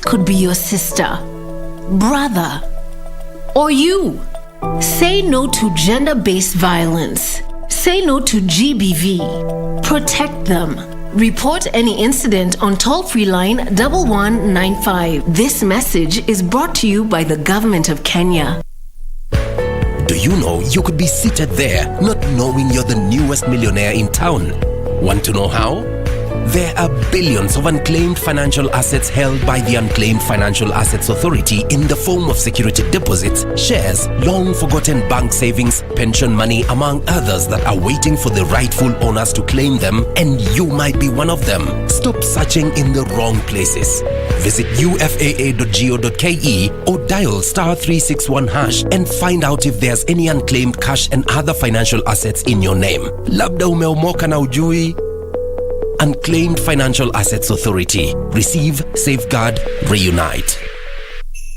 could be your sister, brother, or you. Say no to gender-based violence. Say no to GBV. Protect them. Report any incident on toll-free line 1195. This message is brought to you by the Government of Kenya. Do you know you could be seated there not knowing you're the newest millionaire in town? Want to know how? There are billions of unclaimed financial assets held by the Unclaimed Financial Assets Authority in the form of security deposits, shares, long-forgotten bank savings, pension money, among others that are waiting for the rightful owners to claim them, and you might be one of them. Stop searching in the wrong places. Visit ufaa.go.ke or dial *361# and find out if there's any unclaimed cash and other financial assets in your name. Labda umeomoka na ujui. Unclaimed Financial Assets Authority. Receive, safeguard, reunite.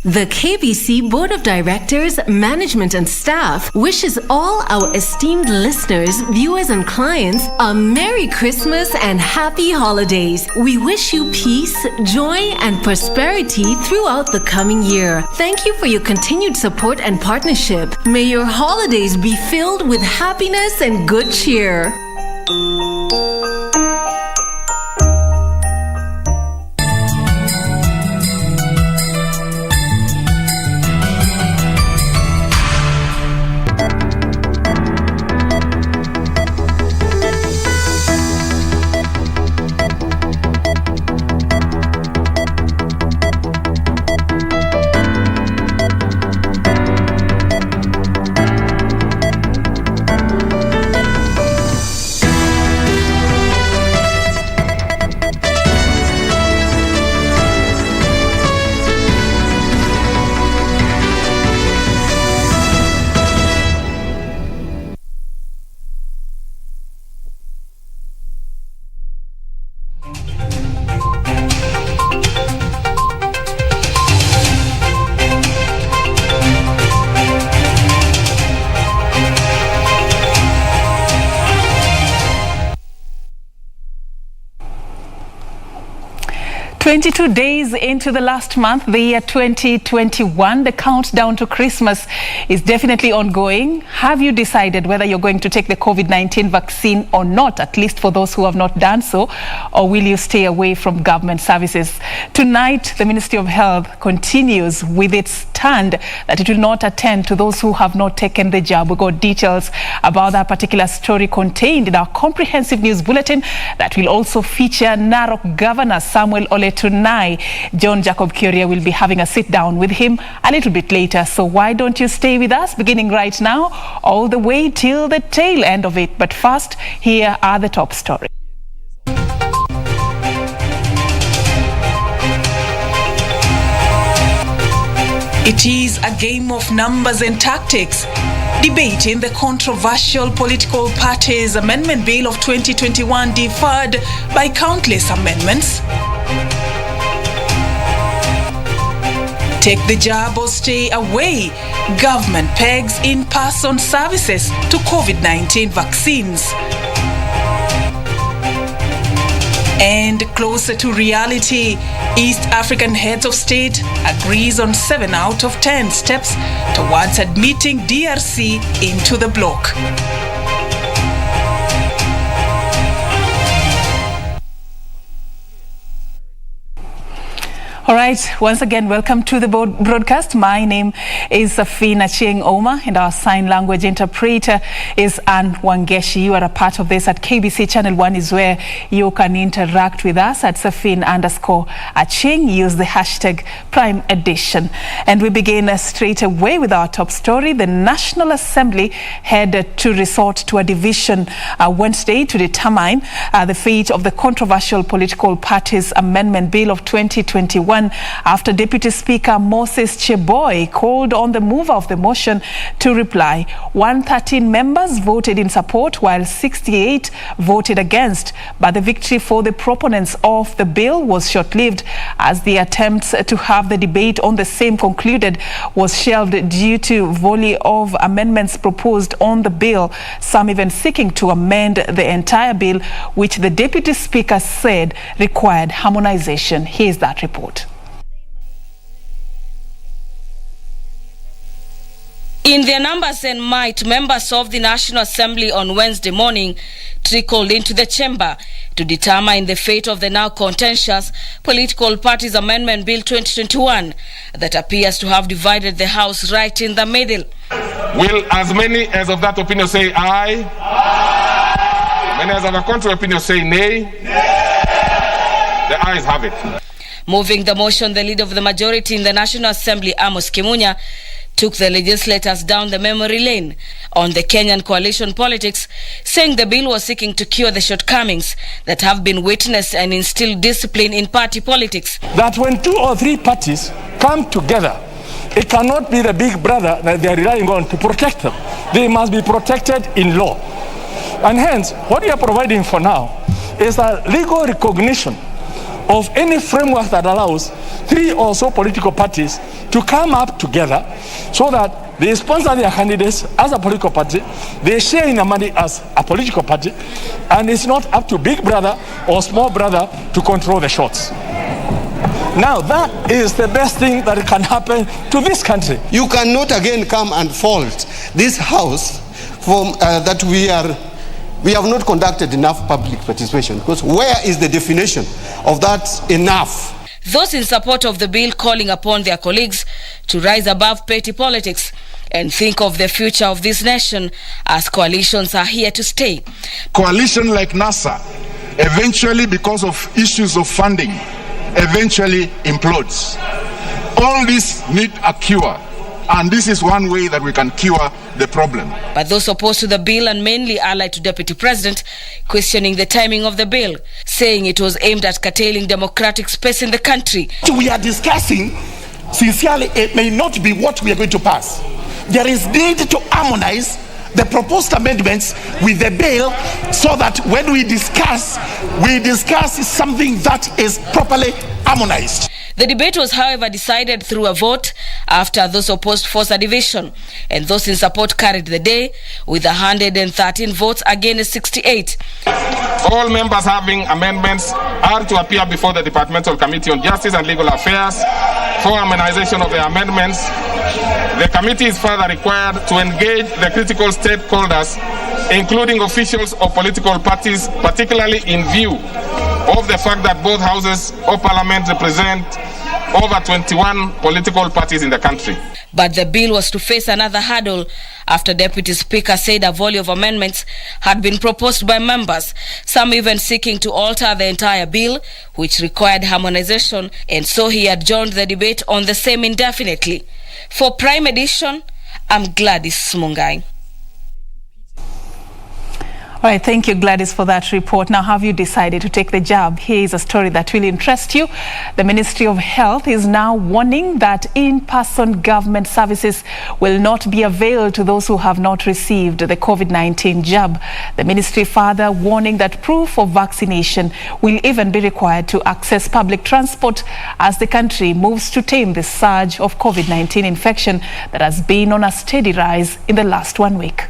The KBC Board of Directors, Management and Staff wishes all our esteemed listeners, viewers and clients a Merry Christmas and Happy Holidays. We wish you peace, joy and prosperity throughout the coming year. Thank you for your continued support and partnership. May your holidays be filled with happiness and good cheer. "22 days into the last month, the year 2021, the countdown to Christmas is definitely ongoing. Have you decided whether you're going to take the COVID-19 vaccine or not, at least for those who have not done so, or will you stay away from government services? Tonight, the Ministry of Health continues with its stand that it will not attend to those who have not taken the jab. We got details about that particular story contained in our comprehensive news bulletin that will also feature Narok Governor Samuel Ole Tunai. John Jacob Kuria will be having a sit down with him a little bit later. So why don't you stay with us beginning right now all the way till the tail end of it. But first, here are the top stories. It is a game of numbers and tactics, debating the controversial political parties amendment bill of 2021 deferred by countless amendments. Take the jab or stay away. Government pegs in-person services to COVID-19 vaccines. And closer to reality, East African heads of state agrees on 7 out of 10 steps towards admitting DRC into the bloc. All right, once again, welcome to the broadcast. My name is Serfine Achieng and our sign language interpreter is Ann Wangeshi. You are a part of this at KBC Channel 1 is where you can interact with us at Serfine_Achieng. Use the hashtag Prime Edition. And we begin straight away with our top story. The National Assembly had to resort to a division Wednesday to determine the fate of the controversial political parties amendment bill of 2021 after Deputy Speaker Moses Cheboy called on the mover of the motion to reply. 113 members voted in support while 68 voted against, but the victory for the proponents of the bill was short-lived as the attempts to have the debate on the same concluded was shelved due to volley of amendments proposed on the bill, some even seeking to amend the entire bill, which the Deputy Speaker said required harmonization. Here's that report. In their numbers and might, members of the National Assembly on Wednesday morning trickled into the chamber to determine the fate of the now contentious Political Parties Amendment Bill 2021 that appears to have divided the House right in the middle. Will as many as of that opinion say aye? Aye. Many as of the contrary opinion say nay? Nay. The ayes have it. Moving the motion, the leader of the majority in the National Assembly, Amos Kimunya, took the legislators down the memory lane on the Kenyan coalition politics, saying the bill was seeking to cure the shortcomings that have been witnessed and instill discipline in party politics. That when 2 or 3 parties come together, it cannot be the big brother that they are relying on to protect them. They must be protected in law. And hence, what we are providing for now is a legal recognition of any framework that allows 3 or so political parties to come up together so that they sponsor their candidates as a political party, they share in the money as a political party, and it's not up to big brother or small brother to control the shots. Now, that is the best thing that can happen to this country. You cannot again come and fault this House from that we have not conducted enough public participation, because where is the definition of that enough? Those in support of the bill calling upon their colleagues to rise above petty politics and think of the future of this nation, as coalitions are here to stay. Coalition like NASA, eventually because of issues of funding, eventually implodes. All this need a cure, and this is one way that we can cure the problem. But those opposed to the bill, and mainly allied to Deputy President, questioning the timing of the bill, saying it was aimed at curtailing democratic space in the country. We are discussing, sincerely, it may not be what we are going to pass. There is need to harmonize the proposed amendments with the bill so that when we discuss something that is properly harmonized. The debate was, however, decided through a vote after those opposed forced a division, and those in support carried the day with 113 votes against 68. All members having amendments are to appear before the Departmental Committee on Justice and Legal Affairs for harmonization of the amendments. The committee is further required to engage the critical stakeholders, including officials of political parties, particularly in view of the fact that both houses of parliament represent over 21 political parties in the country. But the bill was to face another hurdle after Deputy Speaker said a volley of amendments had been proposed by members, some even seeking to alter the entire bill, which required harmonization, and so he adjourned the debate on the same indefinitely. For Prime Edition, I'm Gladys Mungai. All right, thank you, Gladys, for that report. Now, have you decided to take the jab? Here is a story that will interest you. The Ministry of Health is now warning that in-person government services will not be available to those who have not received the COVID-19 jab. The ministry further warning that proof of vaccination will even be required to access public transport as the country moves to tame the surge of COVID-19 infection that has been on a steady rise in the last 1 week.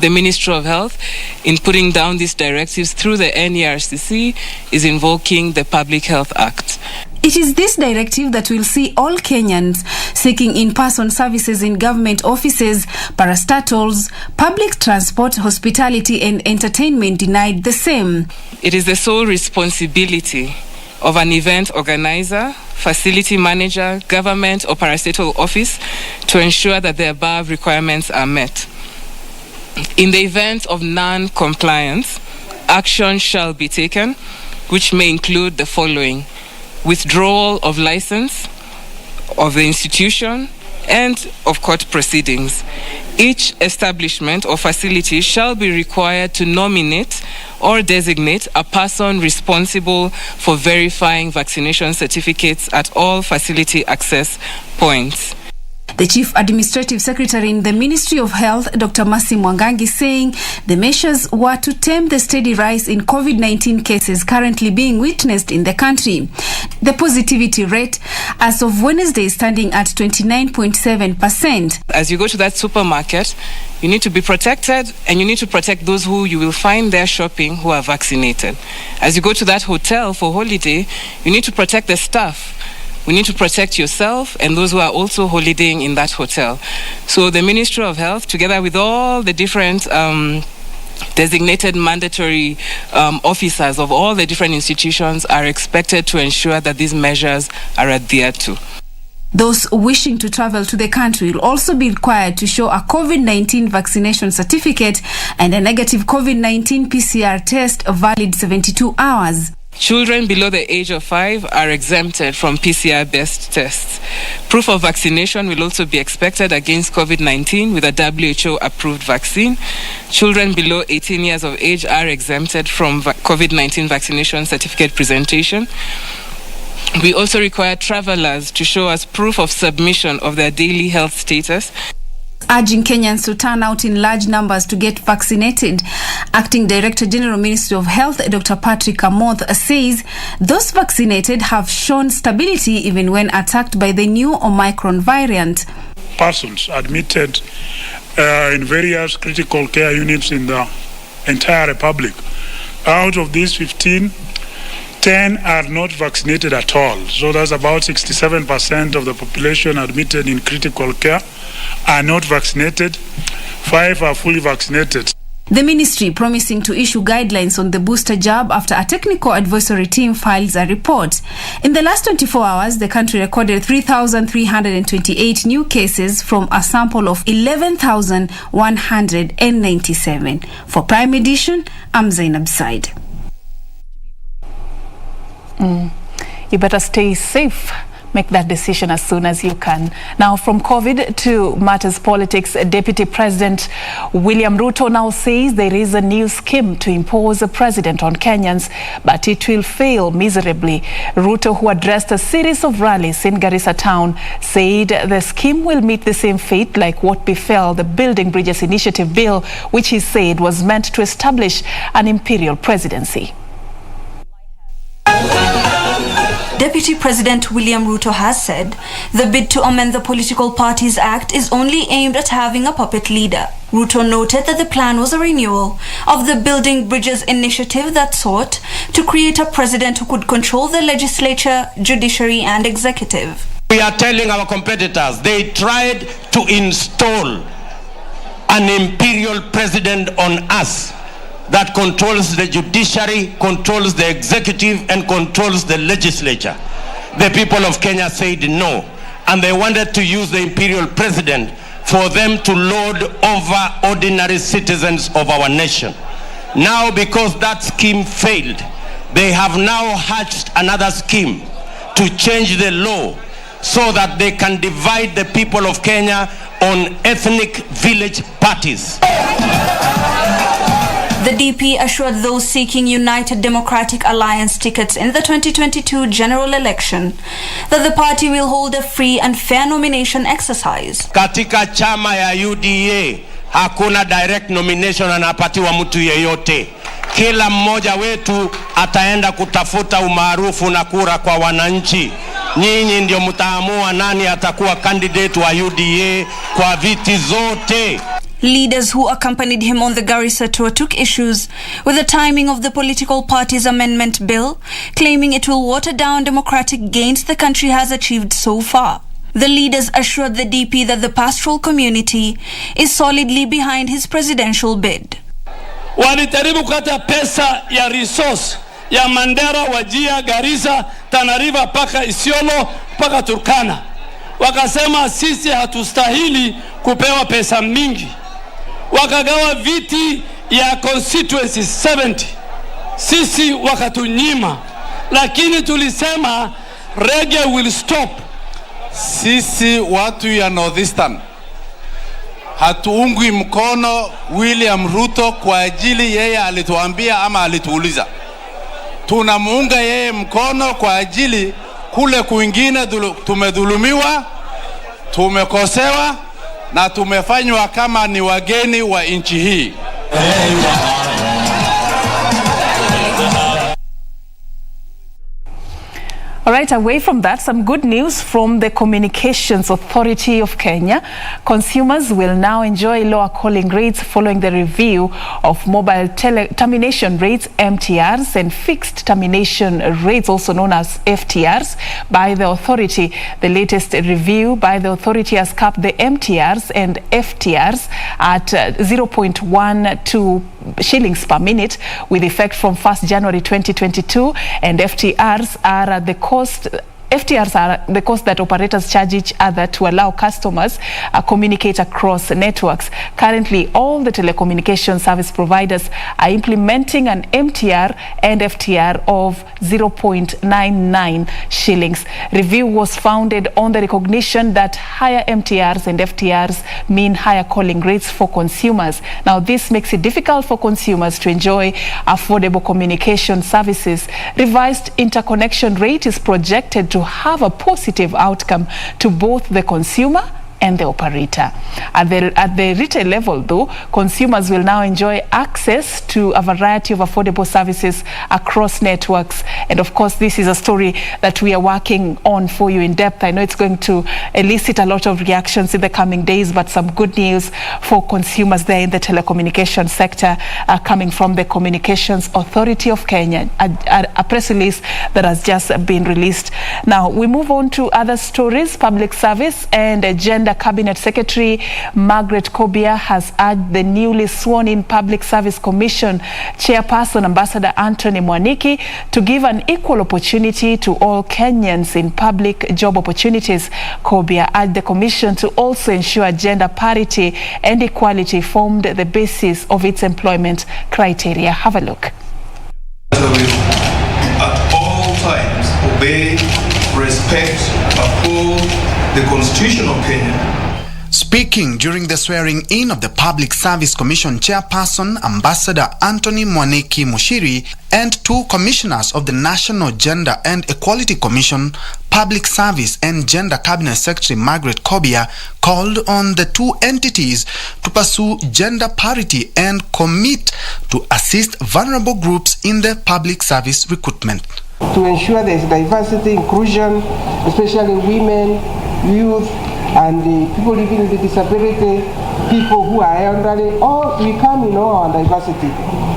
The Ministry of Health, in putting down these directives through the NERCC, is invoking the Public Health Act. It is this directive that will see all Kenyans seeking in-person services in government offices, parastatals, public transport, hospitality and entertainment denied the same. It is the sole responsibility of an event organizer, facility manager, government or parastatal office to ensure that the above requirements are met. In the event of non-compliance, action shall be taken, which may include the following: withdrawal of license of the institution and of court proceedings. Each establishment or facility shall be required to nominate or designate a person responsible for verifying vaccination certificates at all facility access points. The Chief Administrative Secretary in the Ministry of Health, Dr. Mercy Mwangangi, saying the measures were to tame the steady rise in COVID-19 cases currently being witnessed in the country. The positivity rate as of Wednesday is standing at 29.7%. As you go to that supermarket, you need to be protected, and you need to protect those who you will find there shopping who are vaccinated. As you go to that hotel for holiday, you need to protect the staff We need to protect yourself and those who are also holidaying in that hotel. So the Ministry of Health, together with all the different designated mandatory officers of all the different institutions, are expected to ensure that these measures are adhered to. Those wishing to travel to the country will also be required to show a COVID-19 vaccination certificate and a negative COVID-19 PCR test valid 72 hours. Children below the age of 5 are exempted from PCR-based tests. Proof of vaccination will also be expected against COVID-19 with a WHO-approved vaccine. Children below 18 years of age are exempted from COVID-19 vaccination certificate presentation. We also require travelers to show us proof of submission of their daily health status, urging Kenyans to turn out in large numbers to get vaccinated. Acting Director General Ministry of Health, Dr. Patrick Amoth, says those vaccinated have shown stability even when attacked by the new Omicron variant. Persons admitted in various critical care units in the entire Republic. Out of these 15, 10 are not vaccinated at all. So that's about 67% of the population admitted in critical care are not vaccinated. 5 are fully vaccinated. The ministry promising to issue guidelines on the booster jab after a technical advisory team files a report. In the last 24 hours, the country recorded 3,328 new cases from a sample of 11,197. For Prime Edition, I'm Zainab Said. You better stay safe. Make that decision as soon as you can. Now, from COVID to matters politics, Deputy President William Ruto now says there is a new scheme to impose a president on Kenyans, but it will fail miserably. Ruto, who addressed a series of rallies in Garissa town, said the scheme will meet the same fate like what befell the Building Bridges Initiative bill, which he said was meant to establish an imperial presidency. Deputy President William Ruto has said the bid to amend the Political Parties Act is only aimed at having a puppet leader. Ruto noted that the plan was a renewal of the Building Bridges initiative that sought to create a president who could control the legislature, judiciary and executive. We are telling our competitors they tried to install an imperial president on us that controls the judiciary, controls the executive, and controls the legislature. The people of Kenya said no, and they wanted to use the imperial president for them to lord over ordinary citizens of our nation. Now, because that scheme failed, they have now hatched another scheme to change the law so that they can divide the people of Kenya on ethnic village parties. The DP assured those seeking United Democratic Alliance tickets in the 2022 general election that the party will hold a free and fair nomination exercise. Katika chama ya UDA hakuna direct nomination anapatiwa mtu yeyote. Kila mmoja wetu ataenda kutafuta umaarufu na kura kwa wananchi. Nyinyi ndio mtaamua nani atakuwa candidate wa UDA kwa viti zote. Leaders who accompanied him on the Garissa tour took issues with the timing of the Political Parties Amendment Bill, claiming it will water down democratic gains the country has achieved so far. The leaders assured the DP that the pastoral community is solidly behind his presidential bid. Walitaribu kukata pesa ya resource ya Mandera, Wajia, Garissa, Tana River paka Isiolo paka Turkana. Wakasema sisi hatustahili kupewa pesa mingi. Wakagawa viti ya constituency 70. Sisi wakatunyima. Lakini tulisema reggae will stop. Sisi watu ya Northeastern hatuungwi mkono William Ruto kwa ajili yeye alituambia ama alituuliza. Tunamuunga yeye mkono kwa ajili kule kuingine tumedhulumiwa, tumekosewa na tumefanywa kama ni wageni wa nchi hii. All All right, away from that, some good news from the Communications Authority of Kenya. Consumers will now enjoy lower calling rates following the review of mobile termination rates, MTRs, and fixed termination rates, also known as FTRs, by the authority. The latest review by the authority has capped the MTRs and FTRs at 0.12 shillings per minute with effect from 1st January 2022, and FTRs are the cost that operators charge each other to allow customers communicate across networks. Currently, all the telecommunication service providers are implementing an MTR and FTR of 0.99 shillings. Review was founded on the recognition that higher MTRs and FTRs mean higher calling rates for consumers. Now, this makes it difficult for consumers to enjoy affordable communication services. Revised interconnection rate is projected to have a positive outcome to both the consumer and the operator. At the retail level, though, consumers will now enjoy access to a variety of affordable services across networks. And of course, this is a story that we are working on for you in depth. I know it's going to elicit a lot of reactions in the coming days, but some good news for consumers there in the telecommunication sector coming from the Communications Authority of Kenya, a press release that has just been released. Now, we move on to other stories. Public Service and Gender Cabinet Secretary Margaret Kobia has urged the newly sworn-in Public Service Commission Chairperson Ambassador Anthony Mwaniki to give an equal opportunity to all Kenyans in public job opportunities. Kobia urged the Commission to also ensure gender parity and equality formed the basis of its employment criteria. Have a look. At all times, obey, respect, uphold the Constitution of Kenya. Speaking during the swearing-in of the Public Service Commission Chairperson, Ambassador Anthony Mwaniki Mushiri, and two commissioners of the National Gender and Equality Commission, Public Service and Gender Cabinet Secretary Margaret Kobia called on the two entities to pursue gender parity and commit to assist vulnerable groups in the public service recruitment. To ensure there is diversity, inclusion, especially women, youth, and the people living with disability, people who are elderly, all we come in all our diversity.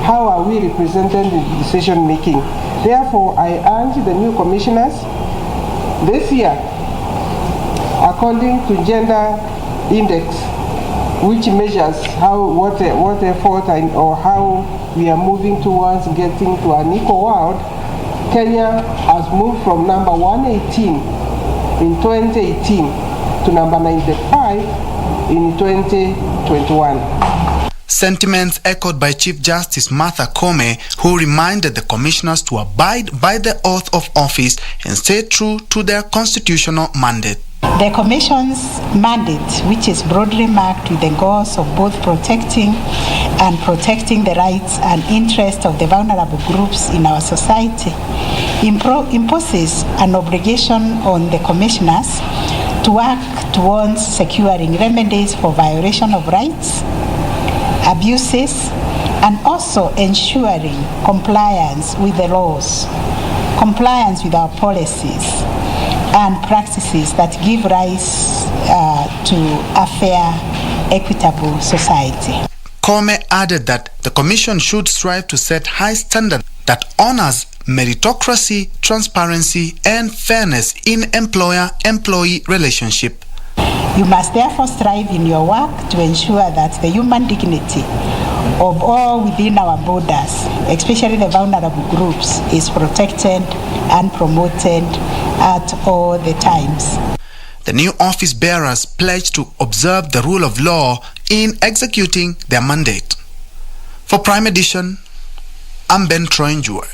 How are we represented in the decision making? Therefore, I urge the new commissioners this year, according to gender index, which measures what effort or how we are moving towards getting to an equal world, Kenya has moved from number 118 in 2018 to number 95 in 2021. Sentiments echoed by Chief Justice Martha Koome, who reminded the commissioners to abide by the oath of office and stay true to their constitutional mandate. The Commission's mandate, which is broadly marked with the goals of both protecting the rights and interests of the vulnerable groups in our society, imposes an obligation on the commissioners to work towards securing remedies for violation of rights, abuses, and also ensuring compliance with the laws, compliance with our policies, and practices that give rise to a fair, equitable society. Koome added that the Commission should strive to set high standards that honors meritocracy, transparency, and fairness in employer-employee relationship. You must therefore strive in your work to ensure that the human dignity of all within our borders, especially the vulnerable groups, is protected and promoted at all the times. The new office bearers pledged to observe the rule of law in executing their mandate. For Prime Edition, I'm Ben Troinjue.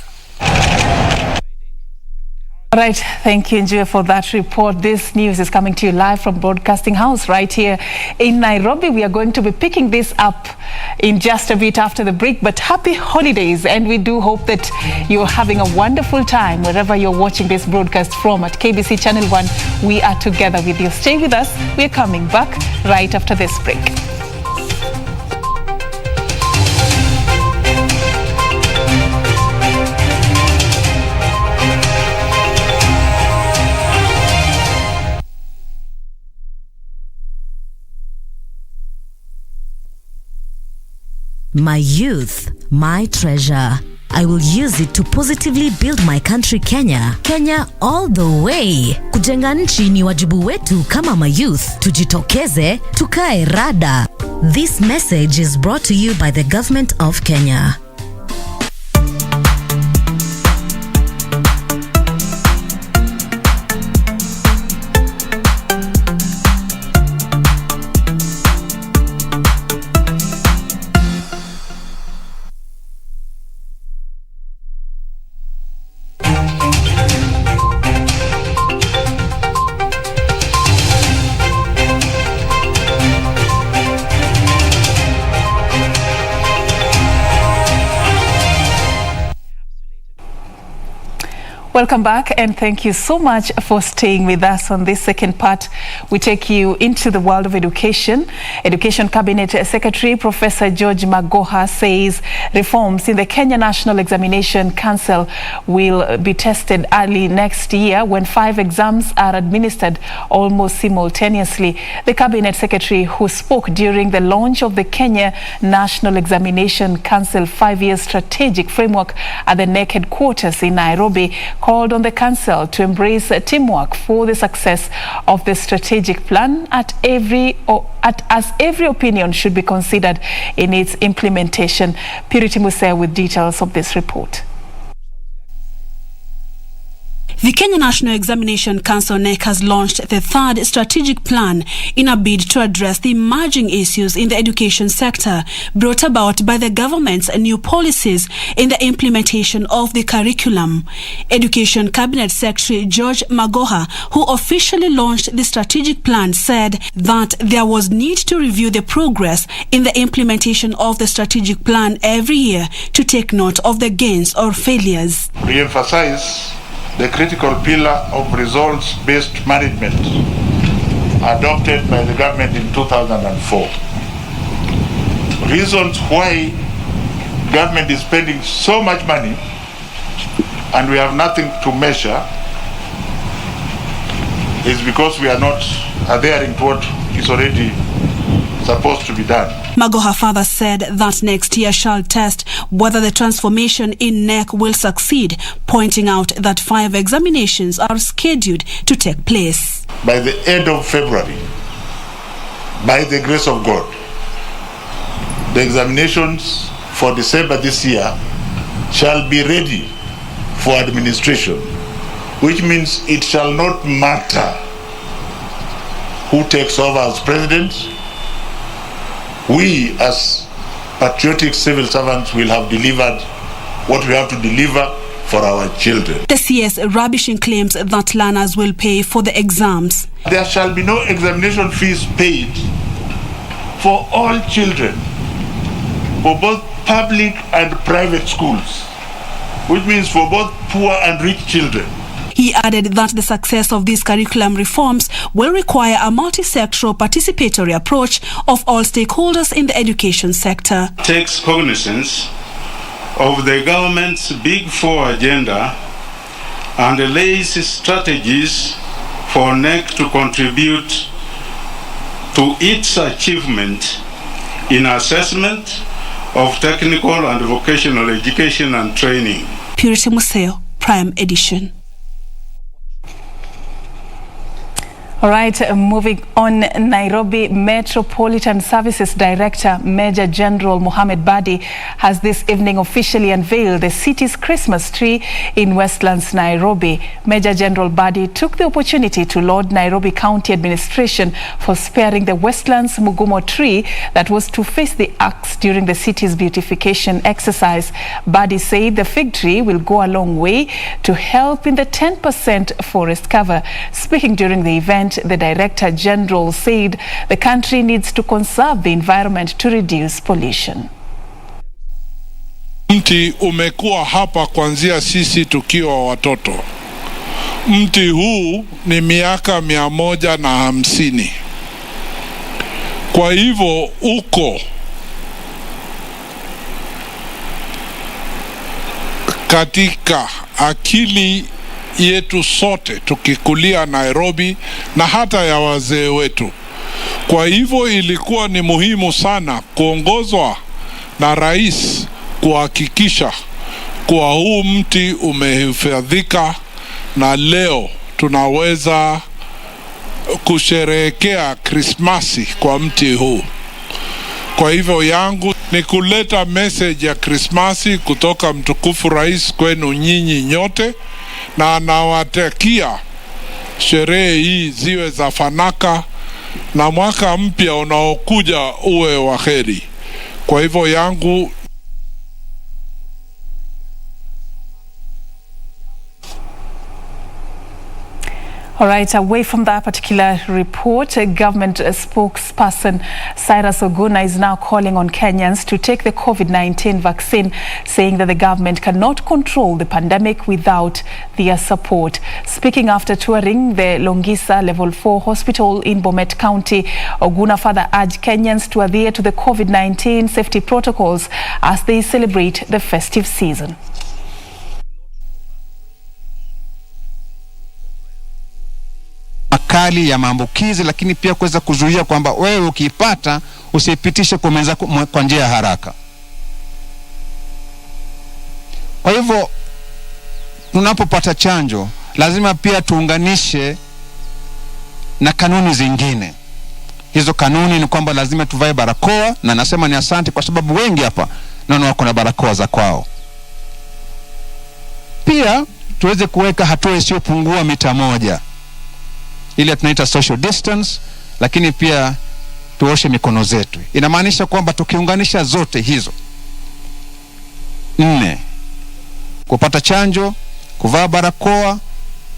All right, thank you, Njue, for that report. This news is coming to you live from Broadcasting House right here in Nairobi. We are going to be picking this up in just a bit after the break, but happy holidays, and we do hope that you're having a wonderful time wherever you're watching this broadcast from. At KBC Channel 1, we are together with you. Stay with us. We're coming back right after this break. My youth, my treasure. I will use it to positively build my country Kenya. Kenya all the way. Kujenga nchi ni wajibu wetu kama mayouth. Tujitokeze, tukae rada. This message is brought to you by the Government of Kenya. Welcome back, and thank you so much for staying with us. On this second part, we take you into the world of education. Education Cabinet Secretary Professor George Magoha says reforms in the Kenya National Examination Council will be tested early next year when 5 exams are administered almost simultaneously. The Cabinet Secretary, who spoke during the launch of the Kenya National Examination Council 5-year strategic framework at the NEC headquarters in Nairobi, called on the council to embrace teamwork for the success of the strategic plan as every opinion should be considered in its implementation. Purity Musea with details of this report. The Kenya National Examination Council (NEC) has launched the 3rd strategic plan in a bid to address the emerging issues in the education sector brought about by the government's new policies in the implementation of the curriculum. Education Cabinet Secretary George Magoha, who officially launched the strategic plan, said that there was need to review the progress in the implementation of the strategic plan every year to take note of the gains or failures. Re-emphasize the critical pillar of results-based management adopted by the government in 2004. Reasons why government is spending so much money and we have nothing to measure is because we are not adhering to what is already supposed to be done. Magoha further said that next year shall test whether the transformation in NEC will succeed, pointing out that 5 examinations are scheduled to take place. By the end of February, by the grace of God, the examinations for December this year shall be ready for administration, which means it shall not matter who takes over as president. We as patriotic civil servants will have delivered what we have to deliver for our children. The CS rubbishing claims that learners will pay for the exams. There shall be no examination fees paid for all children, for both public and private schools, which means for both poor and rich children. He added that the success of these curriculum reforms will require a multi-sectoral participatory approach of all stakeholders in the education sector. Takes cognizance of the government's Big Four agenda and lays strategies for NEC to contribute to its achievement in assessment of technical and vocational education and training. Purity Museo, Prime Edition. All right, moving on, Nairobi Metropolitan Services Director Major General Mohammed Badi has this evening officially unveiled the city's Christmas tree in Westlands, Nairobi. Major General Badi took the opportunity to laud Nairobi County Administration for sparing the Westlands Mugumo tree that was to face the axe during the city's beautification exercise. Badi said the fig tree will go a long way to help in the 10% forest cover. Speaking during the event, the Director General said the country needs to conserve the environment to reduce pollution. Mti umekuwa hapa kuanzia sisi tukiwa watoto. Mti huu ni miaka 150. Kwa hivyo uko katika akili yetu sote tukikulia Nairobi na hata ya wazee wetu. Kwa hivyo ilikuwa ni muhimu sana kuongozwa na rais kuhakikisha kuwa huu mti umehifadhika na leo tunaweza kusherehekea Krismasi kwa mti huu. Kwa hivyo yangu ni kuleta message ya Krismasi kutoka mtukufu rais kwenu nyinyi nyote, na nawatakia sherehe hii ziwe za fanaka na mwaka mpya unaokuja uwe wa heri. Kwa hivyo yangu All right, away from that particular report, government spokesperson Cyrus Oguna is now calling on Kenyans to take the COVID-19 vaccine, saying that the government cannot control the pandemic without their support. Speaking after touring the Longisa Level 4 hospital in Bomet County, Oguna further urged Kenyans to adhere to the COVID-19 safety protocols as they celebrate the festive season. Makali ya maambukizi, lakini pia kuweza kuzuia kwamba wewe ukiipata usipitishe kwa mwenzako kwa njia ya haraka. Kwa hivyo tunapopata chanjo lazima pia tuunganishe na kanuni zingine. Hizo kanuni ni kwamba lazima tuvae barakoa, na nasema ni asante kwa sababu wengi hapa naona wako na barakoa za kwao. Pia tuweze kuweka hatua isiyopungua mita 1. Ile tunaita social distance, lakini pia tuoshe mikono zetu. Inamaanisha kwamba tukiunganisha zote hizo 4, kupata chanjo, kuvaa barakoa,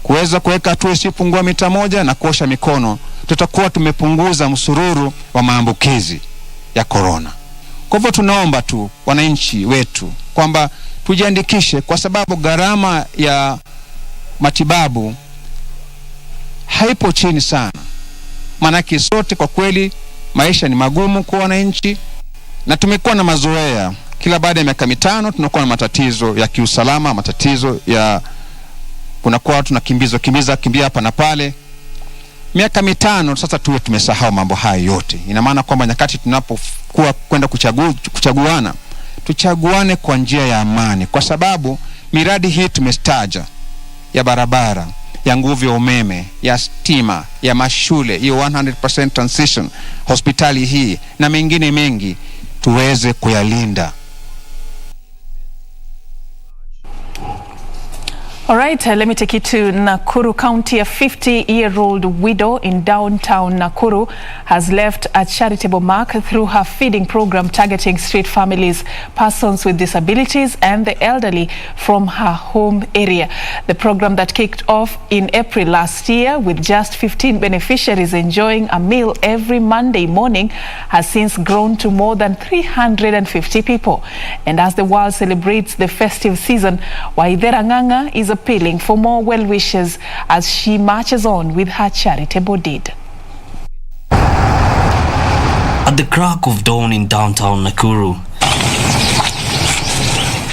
kuweza kuweka hatua isiyopungua mita 1 na kuosha mikono, tutakuwa tumepunguza msururu wa maambukizi ya corona. Kwa hivyo tunaomba tu wananchi wetu kwamba tujiandikishe, kwa sababu gharama ya matibabu haipo chini sana. Manake sote kwa kweli maisha ni magumu kwa wananchi, na tumekuwa na mazoea kila baada ya miaka 5 tunakuwa na matatizo ya kiusalama, matatizo ya kunakuwa kimbia hapa na pale. Miaka 5 sasa tuwe tumesahau mambo haya yote. Ina maana kwamba nyakati tunapokuwa kwenda kuchaguana, tuchaguane kwa njia ya amani, kwa sababu miradi hii tumestaja ya barabara, ya nguvu ya umeme, ya stima, ya mashule, hiyo 100% transition, hospitali hii na mengine mengi tuweze kuyalinda. All right, let me take you to Nakuru County. A 50-year-old widow in downtown Nakuru has left a charitable mark through her feeding program targeting street families, persons with disabilities and the elderly from her home area. The program that kicked off in April last year with just 15 beneficiaries enjoying a meal every Monday morning has since grown to more than 350 people. And as the world celebrates the festive season, Waithera Ng'ang'a is appealing for more well wishes as she marches on with her charitable deed. At the crack of dawn in downtown Nakuru,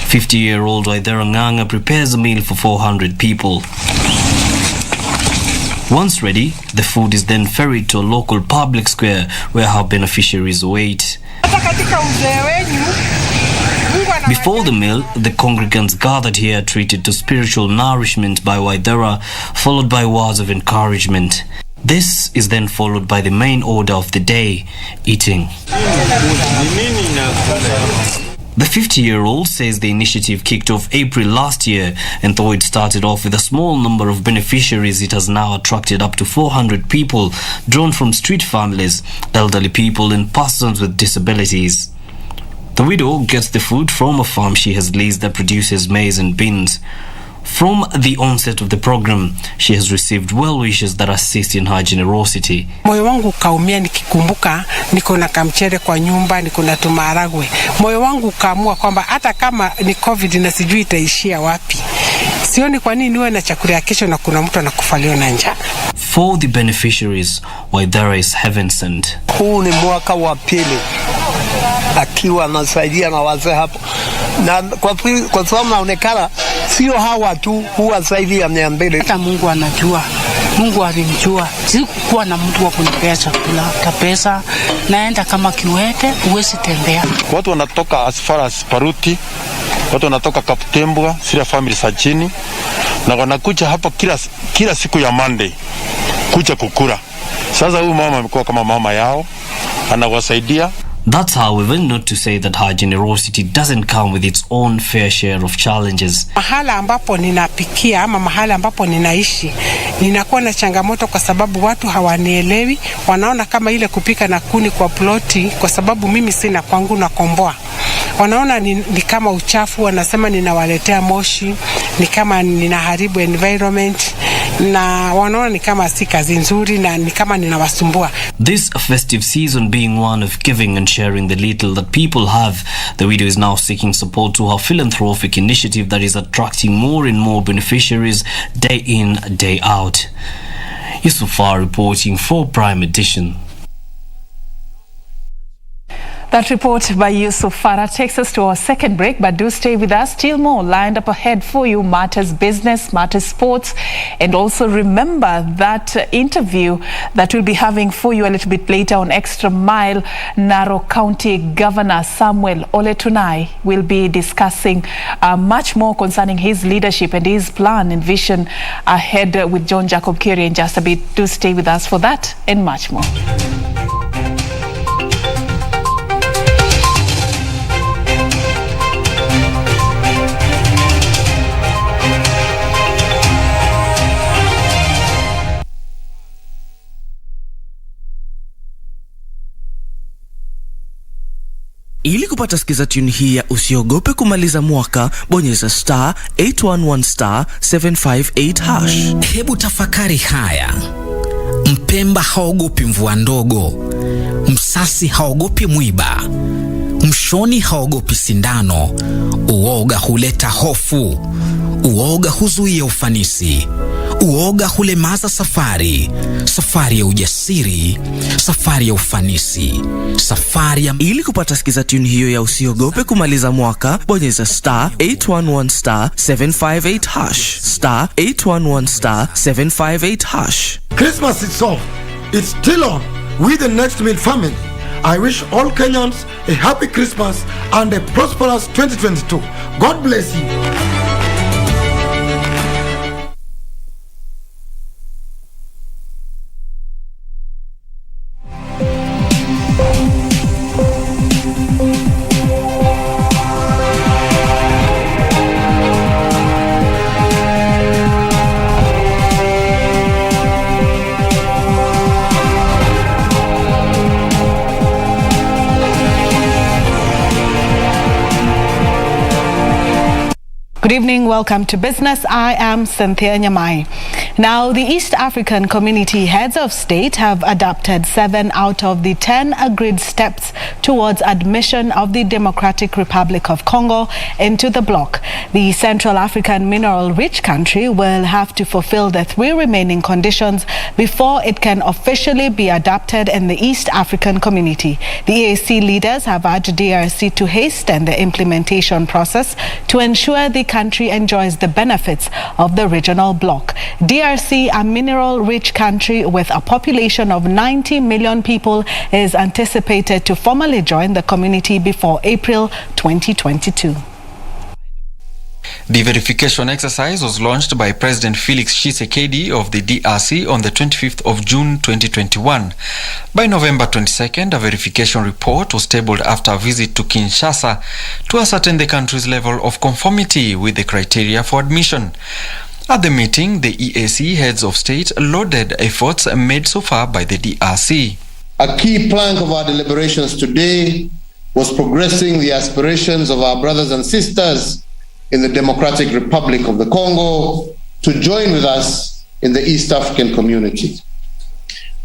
50-year-old Waithera Ng'ang'a prepares a meal for 400 people. Once ready, the food is then ferried to a local public square where her beneficiaries wait. Before the meal, the congregants gathered here treated to spiritual nourishment by Waithera, followed by words of encouragement. This is then followed by the main order of the day, eating. The 50-year-old says the initiative kicked off April last year, and though it started off with a small number of beneficiaries, it has now attracted up to 400 people drawn from street families, elderly people and persons with disabilities. The widow gets the food from a farm she has leased that produces maize and beans. From the onset of the program, she has received well wishes that assist in her generosity. Moyo wangu kaumia nikikumbuka niko na kamchere kwa nyumba, niko na tumaragwe. Moyo wangu kaamua kwamba hata kama ni COVID na sijui itaishia wapi, sioni kwa nini niwe na chakula ya kesho na kuna mtu anakufa leo na njaa. For the beneficiaries, Waithera is heaven sent. Huu ni mwaka wa pili akiwa anasaidia na wazee hapo, na kwa sababu naonekana sio hawa tu huwa zaidi ya 200. Hata Mungu anajua Mungu alimjua. Sikuwa na mtu wa kunipea chakula, pesa, naenda kama kiwete, huwezi tembea. Watu wanatoka as far as Paruti, watu wanatoka Kaptembwa, sila family za chini, na wanakuja hapa kila siku ya Monday kuja kukura. Sasa huyu mama amekuwa kama mama yao, anawasaidia. That's however not to say that her generosity doesn't come with its own fair share of challenges. Mahala ambapo ninapikia ama mahala ambapo ninaishi, ninakuwa na changamoto kwa sababu watu hawanielewi, wanaona kama ile kupika na kuni kwa ploti, kwa sababu mimi sina kwangu na komboa. Wanaona ni kama uchafu, wanasema ninawaletea moshi, ni kama ninaharibu environment, na wanaona ni kama si kazi nzuri na ni kama ninawasumbua. This festive season being one of giving and sharing the little that people have, the widow is now seeking support to her philanthropic initiative that is attracting more and more beneficiaries day in, day out. Yusufar reporting for Prime Edition. That report by Yusuf Farah takes us to our second break, but do stay with us. Still more lined up ahead for you. Matters business, matters sports, and also remember that interview that we'll be having for you a little bit later on Extra Mile. Narok County Governor Samuel Oletunai will be discussing much more concerning his leadership and his plan and vision ahead with John Jacob Kiri in just a bit. Do stay with us for that and much more. Ili kupata skiza tune hii ya usiogope kumaliza mwaka, bonyeza *811*758#. Hebu tafakari haya. Mpemba haogopi mvua ndogo, msasi haogopi mwiba, mshoni haogopi sindano. Uoga huleta hofu, uoga huzuia ufanisi, uoga hulemaza safari, safari ya ujasiri, safari ya ufanisi, safari ya... Ili kupata skiza tune hiyo ya usiogope kumaliza mwaka, bonyeza *811*758#. *811*758#. Christmas itself, it's still on with the Next Meal family. I wish all Kenyans a happy Christmas and a prosperous 2022. God bless you. Good evening, welcome to Business. I am Cynthia Nyamai. Now, the East African Community Heads of State have adopted 7 out of the 10 agreed steps towards admission of the Democratic Republic of Congo into the bloc. The Central African mineral-rich country will have to fulfill the 3 remaining conditions before it can officially be adopted in the East African Community. The EAC leaders have urged DRC to hasten the implementation process to ensure the country enjoys the benefits of the regional bloc. DRC, a mineral-rich country with a population of 90 million people, is anticipated to formally join the community before April 2022. The verification exercise was launched by President Felix Tshisekedi of the DRC on the 25th of June 2021. By November 22nd, a verification report was tabled after a visit to Kinshasa to ascertain the country's level of conformity with the criteria for admission. At the meeting, the EAC heads of state lauded efforts made so far by the DRC. A key plank of our deliberations today was progressing the aspirations of our brothers and sisters in the Democratic Republic of the Congo to join with us in the East African community.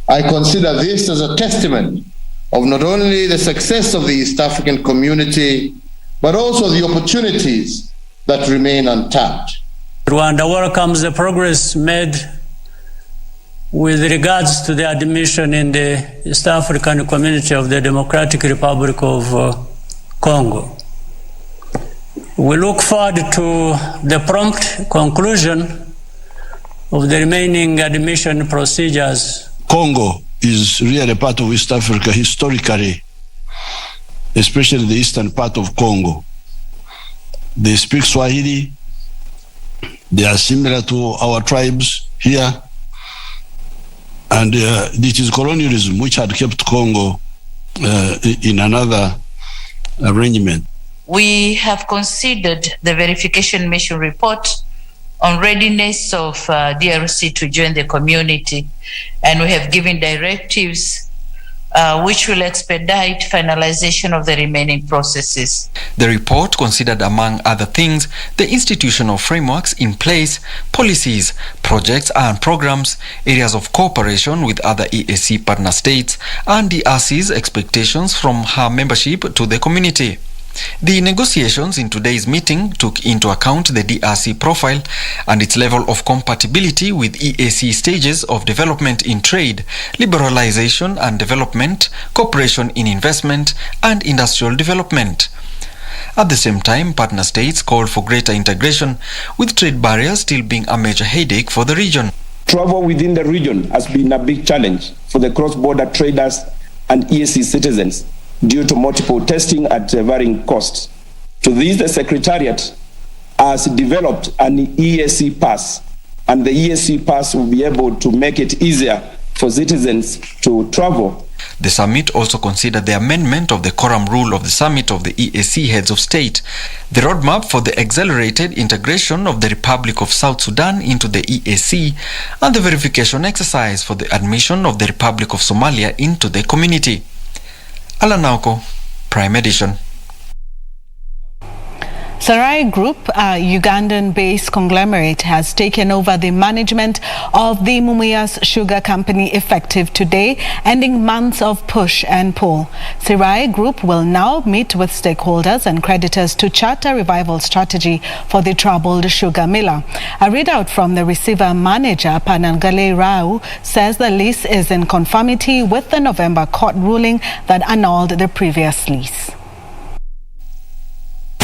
I consider this as a testament of not only the success of the East African community, but also the opportunities that remain untapped. Rwanda welcomes the progress made with regards to the admission in the East African community of the Democratic Republic of Congo. We look forward to the prompt conclusion of the negotiations. The EAC heads of state also urged the DRC to fulfill the 3 remaining conditions before it can officially be adopted in the East African Community. The EAC leaders have urged DRC to hasten the implementation process to ensure the country enjoys the benefits of the regional bloc. We look forward to the prompt of the remaining admission procedures. Congo is really a part of East Africa historically, especially the eastern part of Congo. They speak Swahili. They are similar to our tribes here. And it is colonialism which had kept Congo in another arrangement. We have considered the verification mission report on readiness of DRC to join the community, and we have given directives which will expedite finalization of the remaining processes. The report considered, among other things, the institutional frameworks in place, policies, projects and programs, areas of cooperation with other EAC partner states, and DRC's expectations from her membership to the community. The negotiations in today's meeting took into account the DRC profile and its level of compatibility with EAC stages of development in trade, liberalization and development, cooperation in investment, and industrial development. At the same time, partner states called for greater integration, with trade barriers still being a major headache for the region. Travel within the region has been a big challenge for the cross-border traders and EAC citizens, due to multiple testing at varying costs. To this, the Secretariat has developed an EAC pass, and the EAC pass will be able to make it easier for citizens to travel. The summit also considered the amendment of the quorum rule of the summit of the EAC heads of state, the roadmap for the accelerated integration of the Republic of South Sudan into the EAC, and the verification exercise for the admission of the Republic of Somalia into the community. Alan Nauko, Prime Edition. Sarai Group, a Ugandan-based conglomerate, has taken over the management of the Mumias Sugar Company effective today, ending months of push and pull. Sarai Group will now meet with stakeholders and creditors to chart a revival strategy for the troubled sugar miller. A readout from the receiver manager, Panangale Rao, says the lease is in conformity with the November court ruling that annulled the previous lease.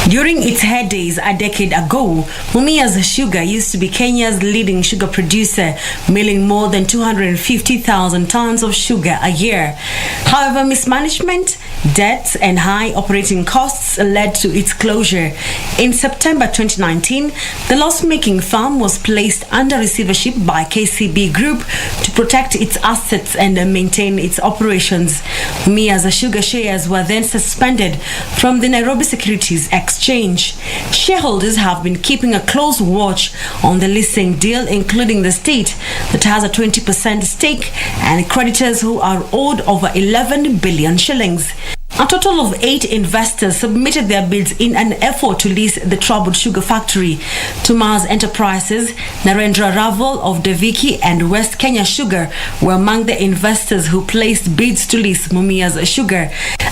During its heydays a decade ago, Mumias Sugar used to be Kenya's leading sugar producer, milling more than 250,000 tons of sugar a year. However, mismanagement, debts, and high operating costs led to its closure. In September 2019, the loss-making farm was placed under receivership by KCB Group to protect its assets and maintain its operations. Mumias Sugar shares were then suspended from the Nairobi Securities Exchange. Shareholders have been keeping a close watch on the leasing deal, including the state that has a 20% stake and creditors who are owed over 11 billion shillings. A total of 8 investors submitted their bids in an effort to lease the troubled sugar factory. Tumas Enterprises, Narendra Raval of Deviki, and West Kenya Sugar were among the investors who placed bids to lease Mumias Sugar.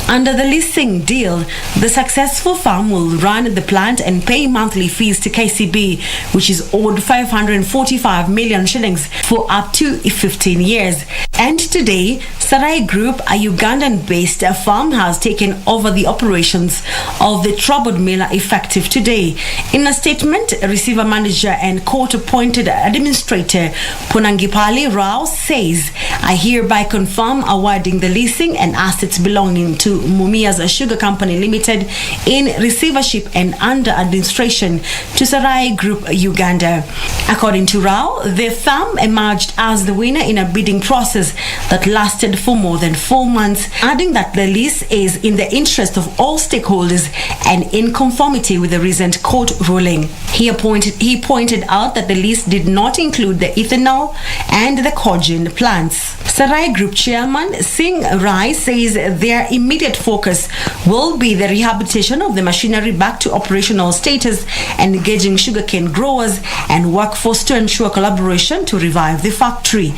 Under the leasing deal, the successful farm will run the plant and pay monthly fees to KCB, which is owed 545 million shillings for up to 15 years. And today, Sarai Group, a Ugandan-based farm, has taken over the operations of the troubled miller effective today. In a statement, receiver manager and court-appointed administrator Punangipali Rao says, "I hereby confirm awarding the leasing and assets belonging to Mumias Sugar Company Limited in receivership and under administration to Sarai Group Uganda." According to Rao, the farm emerged as the winner in a bidding process that lasted for more than 4 months, adding that the lease is in the interest of all stakeholders and in conformity with the recent court ruling. He pointed out that the lease did not include the ethanol and the cogen plants. Sarai Group Chairman Singh Rai says their immediate focus will be the rehabilitation of the machinery back to operational status, engaging sugarcane growers and workforce to ensure collaboration to revive the factory.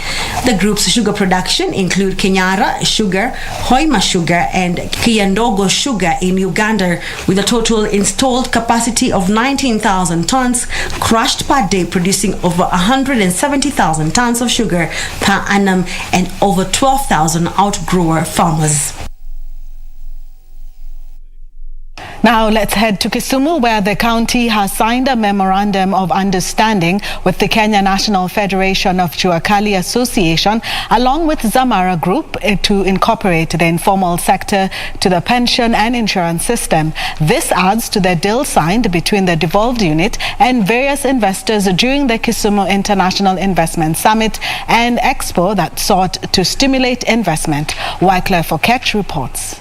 The group's sugar production include Kenyara Sugar, Hoima Sugar, and Kiandogo Sugar in Uganda, with a total installed capacity of 19,000 tons crushed per day, producing over 170,000 tons of sugar per annum and over 12,000 outgrower farmers. Now let's head to Kisumu, where the county has signed a memorandum of understanding with the Kenya National Federation of Juakali Association along with Zamara Group to incorporate the informal sector to the pension and insurance system. This adds to the deal signed between the devolved unit and various investors during the Kisumu International Investment Summit and Expo that sought to stimulate investment. Wycliffe Okech reports.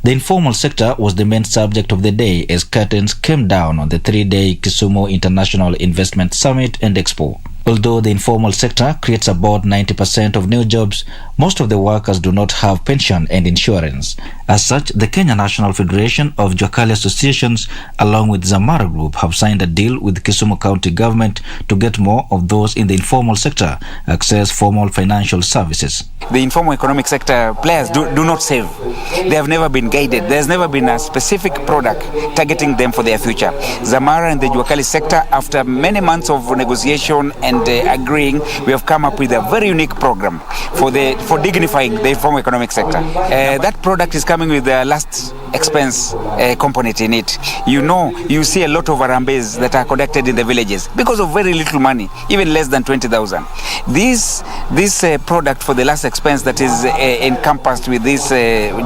The informal sector was the main subject of the day as curtains came down on the 3-day Kisumu International Investment Summit and Expo. Although the informal sector creates about 90% of new jobs, most of the workers do not have pension and insurance. As such, the Kenya National Federation of Juakali Associations along with Zamara Group have signed a deal with Kisumu County Government to get more of those in the informal sector access formal financial services. The informal economic sector players do not save. They have never been guided. There's never been a specific product targeting them for their future. Zamara and the Juakali sector, after many months of negotiation and agreeing, we have come up with a very unique program for dignifying the informal economic sector. That product is coming with the last expense component in it. You see a lot of arambes that are conducted in the villages because of very little money, even less than 20,000. This product for the last expense that is encompassed with this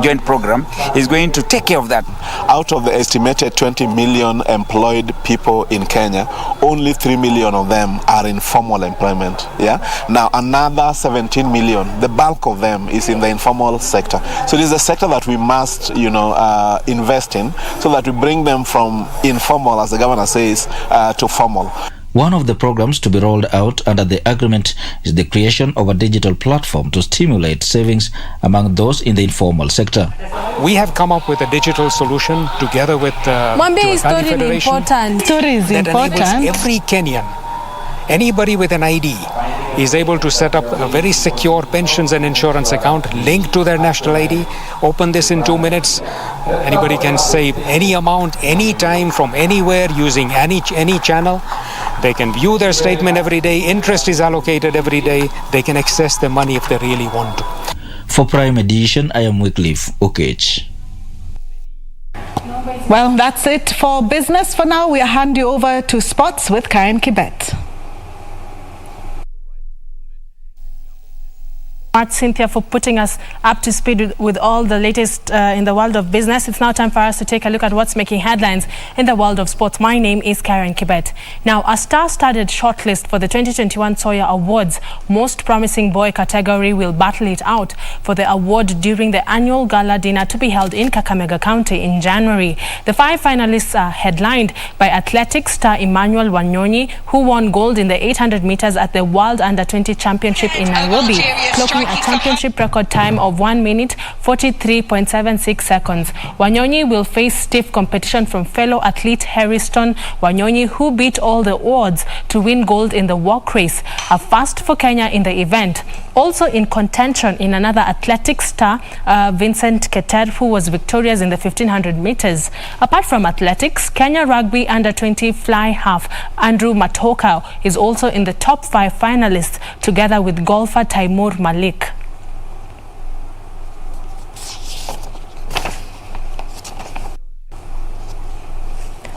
joint program is going to take care of that. Out of the estimated 20 million employed people in Kenya, only 3 million of them are in formal employment. Now another 17 million, the bulk of them is in the informal sector. So this is a sector that we must invest in so that we bring them from informal, as the governor says, to formal. One of the programs to be rolled out under the agreement is the creation of a digital platform to stimulate savings among those in the informal sector. We have come up with a digital solution together with the Federation that enables every Kenyan, anybody with an ID, is able to set up a very secure pensions and insurance account linked to their national ID. Open this in 2 minutes. Anybody can save any amount, any time, from anywhere using any channel. They can view their statement every day. Interest is allocated every day. They can access the money if they really want to. For Prime Edition, I am Wycliffe Okech. Well, that's it for business for now. We hand you over to sports with Karen Kibet. Cynthia, for putting us up to speed with all the latest in the world of business. It's now time for us to take a look at what's making headlines in the world of sports. My name is Karen Kibet. Now, a star-studded shortlist for the 2021 Sawyer Awards Most Promising Boy category will battle it out for the award during the annual gala dinner to be held in Kakamega County in January. The 5 finalists are headlined by athletics star Emmanuel Wanyonyi, who won gold in the 800 meters at the World Under-20 Championship in Nairobi, clocking a championship record time of 1 minute 43.76 seconds. Wanyonyi will face stiff competition from fellow athlete Harrison Wanyonyi, who beat all the odds to win gold in the walk race, a first for Kenya in the event. Also in contention in another athletics star, Vincent Keter, who was victorious in the 1500 meters. Apart from athletics, Kenya Rugby Under-20 fly half Andrew Matoka is also in the top 5 finalists, together with golfer Taimur Malik.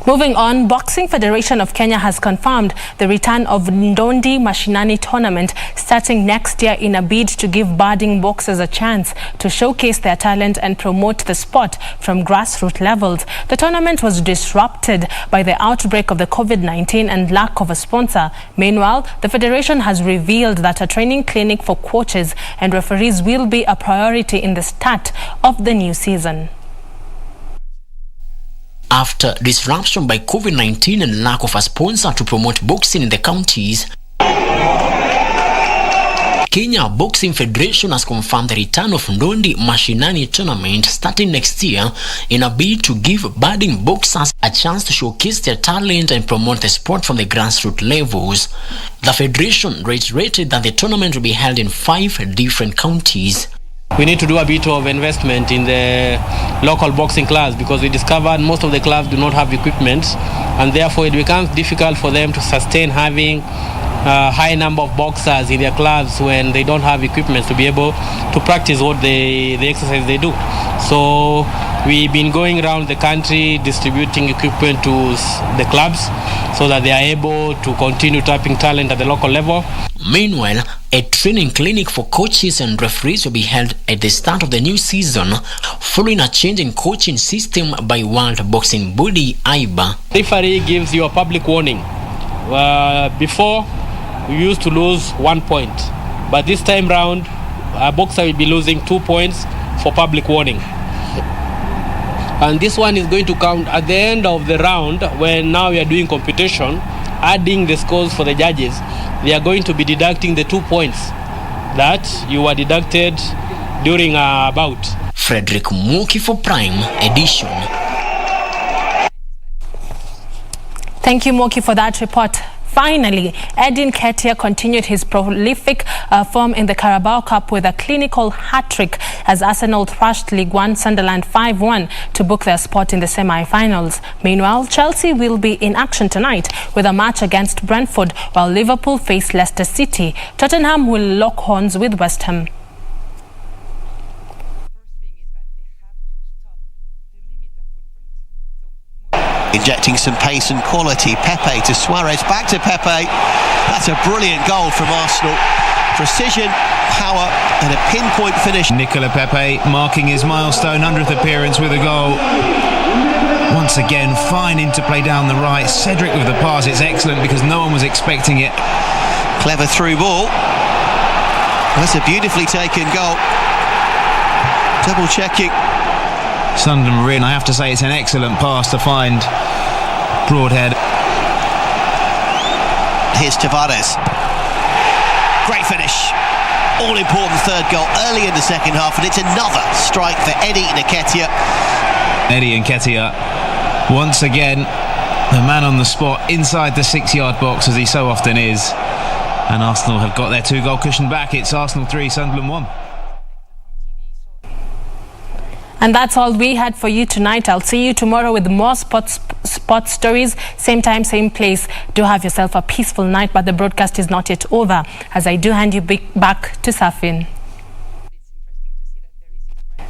Moving on, Boxing Federation of Kenya has confirmed the return of Ndondi Mashinani tournament starting next year in a bid to give budding boxers a chance to showcase their talent and promote the sport from grassroots levels. The tournament was disrupted by the outbreak of the COVID-19 and lack of a sponsor. Meanwhile, the federation has revealed that a training clinic for coaches and referees will be a priority in the start of the new season. After disruption by COVID-19 and lack of a sponsor to promote boxing in the counties, Kenya Boxing Federation has confirmed the return of Ndondi Mashinani tournament starting next year in a bid to give budding boxers a chance to showcase their talent and promote the sport from the grassroots levels. The federation reiterated that the tournament will be held in 5 different counties. We need to do a bit of investment in the local boxing clubs because we discovered most of the clubs do not have equipment, and therefore it becomes difficult for them to sustain having high number of boxers in their clubs when they don't have equipment to be able to practice what the exercise they do. So we've been going around the country distributing equipment to the clubs so that they are able to continue tapping talent at the local level. Meanwhile, a training clinic for coaches and referees will be held at the start of the new season following a change in coaching system by World Boxing Body IBA. Referee gives you a public warning. Before, we used to lose 1 point, but this time round, a boxer will be losing 2 points for public warning. And this one is going to count at the end of the round when now we are doing competition, adding the scores for the judges. They are going to be deducting the 2 points that you were deducted during a bout. Frederick Muki for Prime Edition. Thank you, Moki, for that report. Finally, Edin Ketia continued his prolific form in the Carabao Cup with a clinical hat-trick as Arsenal thrashed League One Sunderland 5-1 to book their spot in the semi-finals. Meanwhile, Chelsea will be in action tonight with a match against Brentford, while Liverpool face Leicester City. Tottenham will lock horns with West Ham. Injecting some pace and quality. Pepe to Suarez, back to Pepe. That's a brilliant goal from Arsenal. Precision, power and a pinpoint finish. Nicola Pepe marking his milestone 100th appearance with a goal. Once again, fine interplay down the right. Cedric with the pass, it's excellent because no one was expecting it. Clever through ball. That's a beautifully taken goal. Double checking. Sunderland were in. I have to say it's an excellent pass to find Broadhead. Here's Tavares. Great finish. All important third goal early in the second half, and it's another strike for Eddie Nketiah. Eddie Nketiah once again the man on the spot inside the 6-yard box, as he so often is, and Arsenal have got their 2-goal cushion back. It's Arsenal 3, Sunderland 1. And that's all we had for you tonight. I'll see you tomorrow with more sports stories. Same time, same place. Do have yourself a peaceful night, but the broadcast is not yet over, as I do hand you back to Serfine.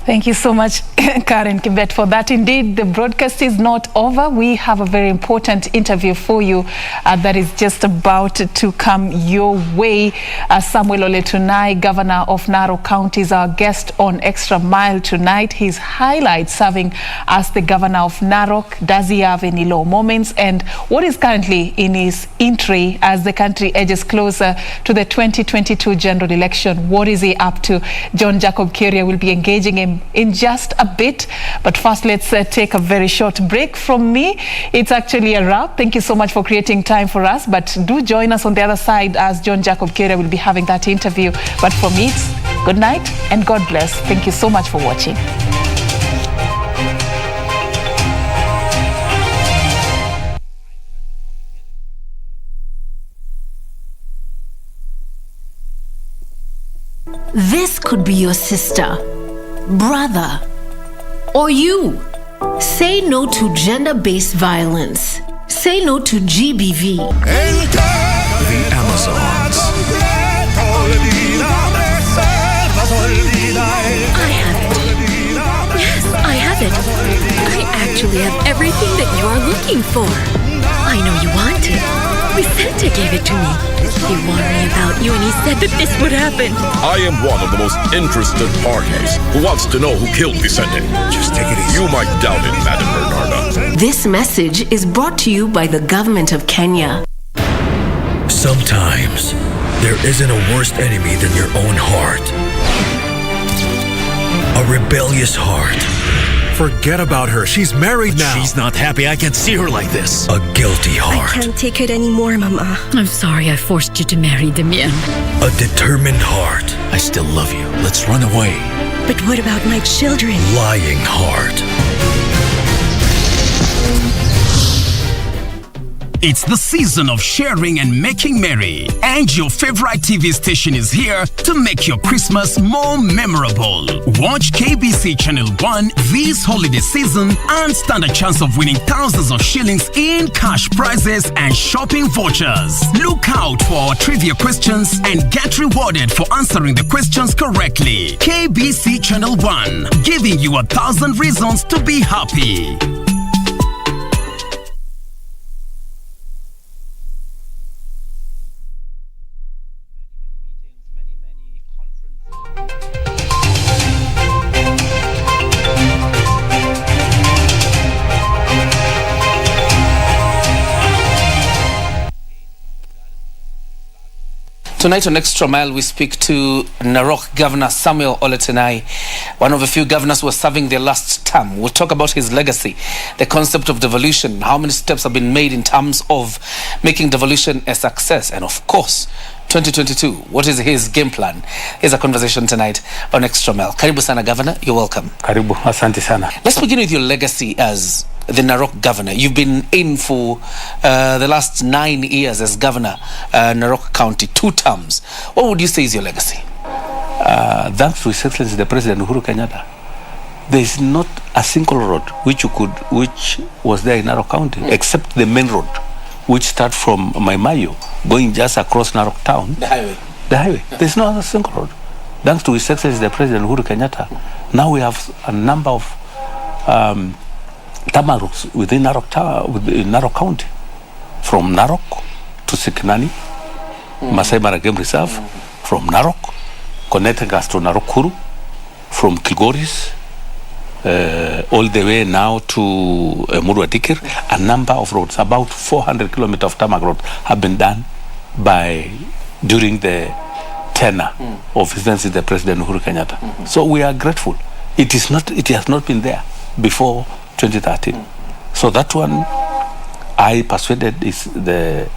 Thank you so much, Karen Kibet, for that. Indeed, the broadcast is not over. We have a very important interview for you that is just about to come your way. Samuel Oletunai, Governor of Narok County, is our guest on Extra Mile tonight. His highlights serving as the Governor of Narok. Does he have any low moments? And what is currently in his entry as the country edges closer to the 2022 general election? What is he up to? John Jacob Kiria will be engaging him in just a bit, but first let's take a very short break. From me, it's actually a wrap. Thank you so much for creating time for us, but do join us on the other side as John Jacob Kera will be having that interview. But for me, it's good night and God bless. Thank you so much for watching. This could be your sister, brother, or you. Say no to gender-based violence. Say no to GBV. The Amazons. I have it. Yes, I have it. I actually have everything that you are looking for. I know you want it. Vicente gave it to me. He warned me about you and he said that this would happen. I am one of the most interested parties who wants to know who killed Vicente. Just take it easy. You might doubt it, Madam Bernarda. This message is brought to you by the government of Kenya. Sometimes there isn't a worse enemy than your own heart. A rebellious heart. Forget about her. She's married now. She's not happy. I can't see her like this. A guilty heart. I can't take it anymore, Mama. I'm sorry I forced you to marry Damien. A determined heart. I still love you. Let's run away. But what about my children? Lying heart. It's the season of sharing and making merry. And your favorite TV station is here to make your Christmas more memorable. Watch KBC Channel 1 this holiday season and stand a chance of winning thousands of shillings in cash prizes and shopping vouchers. Look out for our trivia questions and get rewarded for answering the questions correctly. KBC Channel 1, giving you 1,000 reasons to be happy. Tonight on Extra Mile, we speak to Narok Governor Samuel Oletenai, one of the few governors who are serving their last term. We'll talk about his legacy, the concept of devolution, how many steps have been made in terms of making devolution a success, and of course, 2022, what is his game plan? Here's a conversation tonight on Extra Mile. Karibu sana, Governor. You're welcome. Karibu, asante sana. Let's begin with your legacy as the Narok governor. You've been in for the last 9 years as governor, Narok County, 2 terms. What would you say is your legacy? Thanks to His Excellency the President Uhuru Kenyatta, there is not a single road which was there in Narok County, except the main road, which starts from Maimayo, going just across Narok town. The highway. The highway. There's no other single road. Thanks to His Excellency the President Uhuru Kenyatta, now we have a number of tamaroks within Narok County, from Narok to Sikinani, Masai Mara Game Reserve, from Narok, connecting us to Narok-Kuru, from Kilgoris, all the way now to Murwa Dikir. A number of roads, about 400 kilometers of tarmac road, have been done during the tenure of His Excellency the President Uhuru Kenyatta. So we are grateful. It has not been there before 2013. So that one, I persuaded is the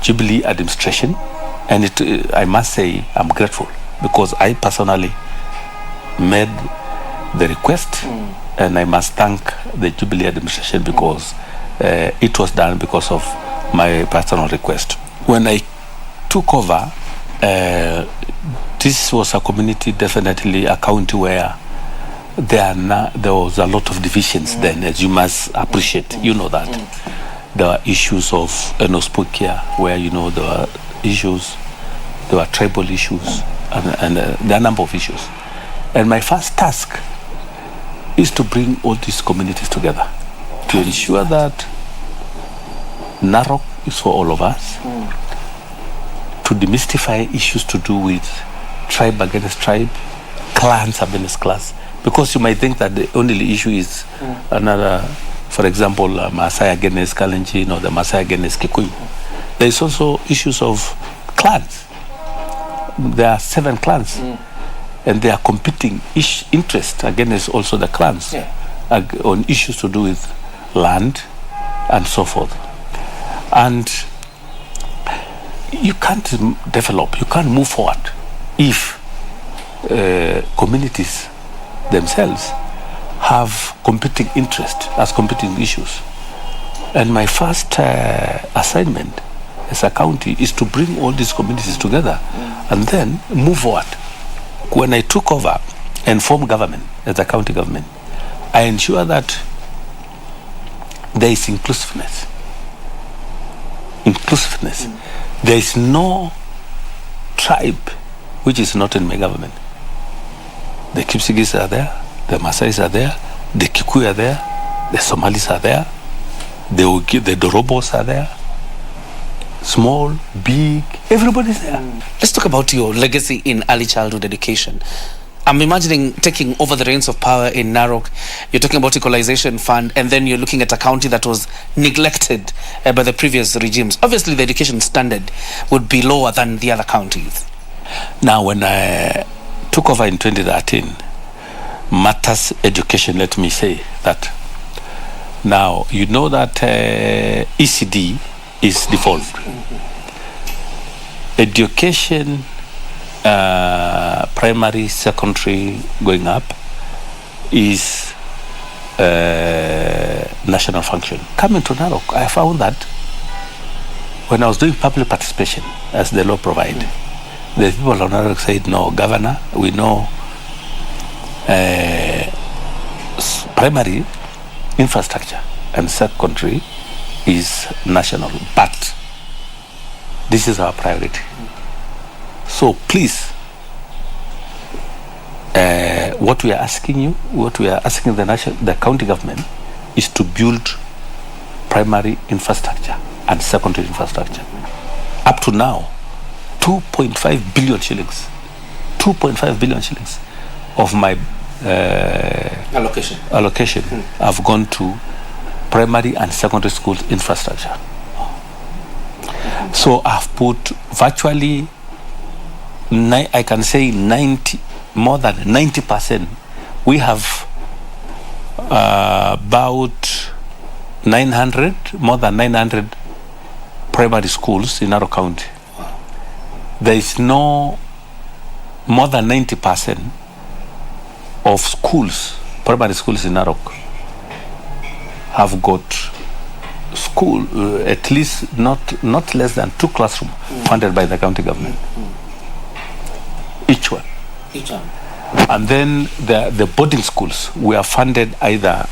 Jubilee administration, and I must say I'm grateful because I personally made the request, and I must thank the Jubilee administration because it was done because of my personal request. When I took over, this was a community, definitely a county where there was a lot of divisions then, as you must appreciate. You know that. There were issues of Enospukia, where there were issues, there were tribal issues, and there are a number of issues. And my first task is to bring all these communities together to ensure that Narok is for all of us, to demystify issues to do with tribe against tribe, clans against clans. Because you might think that the only issue is another, for example, Maasai against Kalenjin or the Maasai against Kikuyu. There is also issues of clans. There are 7 clans, and they are competing interests against also the clans on issues to do with land and so forth. And you can't develop, you can't move forward if communities themselves have competing interests as competing issues. And my first assignment as a county is to bring all these communities together and then move forward. When I took over and formed government as a county government, I ensure that there is inclusiveness. There is no tribe which is not in my government. The Kipsigis are there, the Maasais are there, the Kikuyu are there, the Somalis are there, the Dorobos are there, small, big, everybody's there. Let's talk about your legacy in early childhood education. I'm imagining taking over the reins of power in Narok. You're talking about equalization fund, and then you're looking at a county that was neglected by the previous regimes. Obviously, the education standard would be lower than the other counties. Now, when I took over in 2013, matters education, let me say that. Now, you know that ECD is devolved. Education, primary, secondary, going up, is national function. Coming to Narok, I found that when I was doing public participation, as the law provides, the people of Narok said, no, Governor, we know primary infrastructure and secondary is national, but this is our priority. So please, what we are asking the county government is to build primary infrastructure and secondary infrastructure. Up to now, 2.5 billion shillings, 2.5 billion shillings of my allocation have gone to primary and secondary school infrastructure. So I've put virtually, I can say more than 90%. We have about more than 900 primary schools in Narok County. There is no more than 90% of schools, primary schools in Narok, have got school, at least not less than 2 classrooms funded by the county government. Each one. And then the boarding schools, we are funded either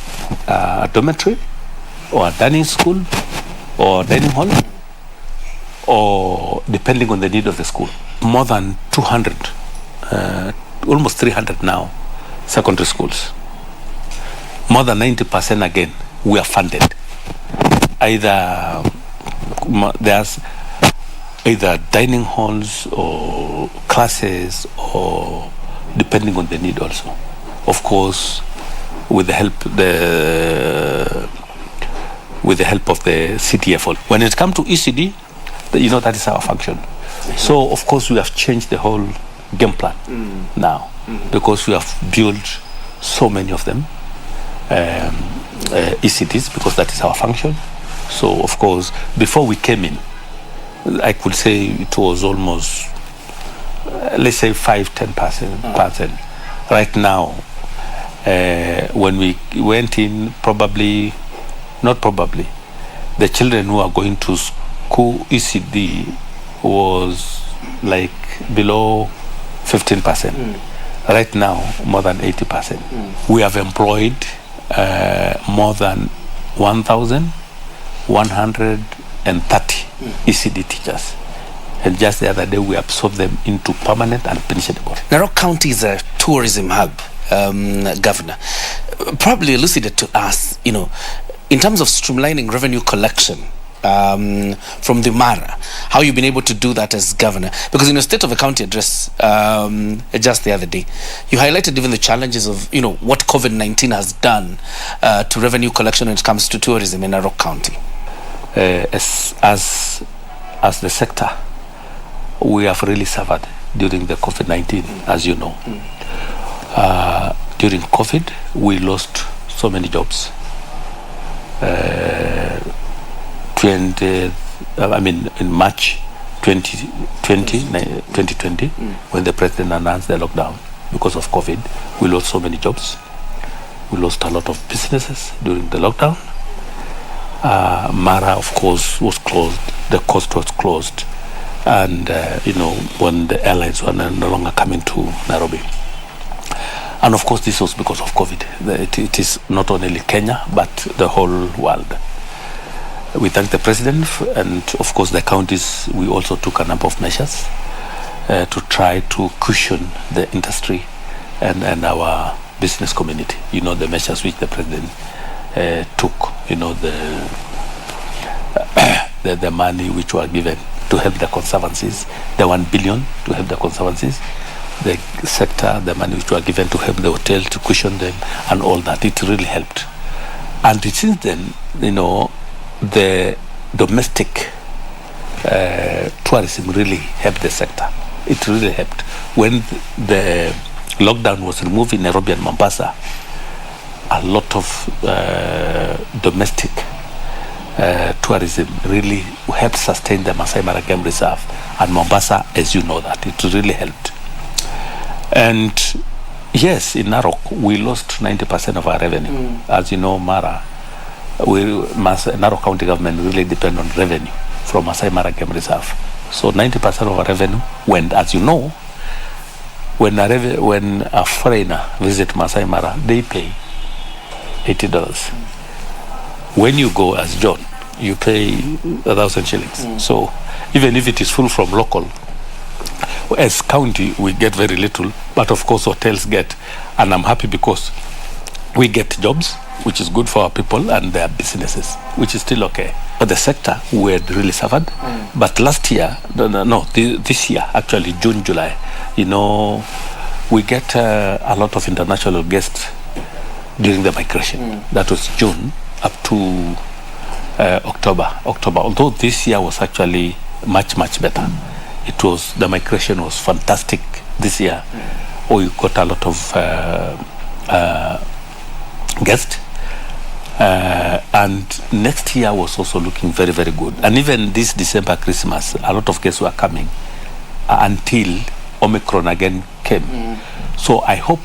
a dormitory or a dining school or dining hall, or depending on the need of the school. More than 200, almost 300 now, secondary schools. More than 90% again, we are funded. There's either dining halls or classes, or depending on the need also. Of course, with the help of the CTF. When it comes to ECD, that is our function. So of course we have changed the whole game plan now, because we have built so many of them, ECDs, because that is our function. So of course, before we came in, I could say it was almost, let's say 5-10%. Right now, when we went in, the children who are going to school ECD was like below 15%. Right now, more than 80%. We have employed more than 1,130 ECD teachers. And just the other day, we absorbed them into permanent and pensionable. Narok County is a tourism hub, Governor. Probably elucidate to us, in terms of streamlining revenue collection from the Mara, how you've been able to do that as Governor. Because in your State of the County address just the other day, you highlighted even the challenges of what COVID-19 has done to revenue collection when it comes to tourism in Narok County. As the sector, we have really suffered during the COVID-19, as you know. During COVID, we lost so many jobs. In March 2020, when the president announced the lockdown, because of COVID, we lost so many jobs. We lost a lot of businesses during the lockdown. Mara, of course, was closed. The coast was closed. And, when the airlines were no longer coming to Nairobi. And of course, this was because of COVID. It is not only Kenya, but the whole world. We thank the president, and of course the counties, we also took a number of measures to try to cushion the industry and our business community. The measures which the president took, the money which were given to help the conservancies, the 1 billion to help the conservancies, the sector, the money which were given to help the hotel, to cushion them, and all that. It really helped. And since then, the domestic tourism really helped the sector. It really helped. When the lockdown was removed in Nairobi and Mombasa, a lot of domestic tourism really helped sustain the Masai Mara Game Reserve. And Mombasa, as you know that, it really helped. And yes, in Narok, we lost 90% of our revenue. As you know, Mara, Narok County government really depend on revenue from Masai Mara Game Reserve. So 90% of our revenue went, as you know, when a foreigner visit Masai Mara, they pay $80. When you go as John, you pay 1,000 shillings. So even if it is full from local, as county, we get very little, but of course hotels get, and I'm happy because we get jobs, which is good for our people and their businesses, which is still okay. But the sector, we had really suffered. But last year, this year, actually June, July, we get a lot of international guests during the migration. That was June up to October. Although this year was actually much better. The migration was fantastic this year. We got a lot of guests. And next year was also looking very good. And even this December Christmas, a lot of guests were coming until Omicron again came. So I hope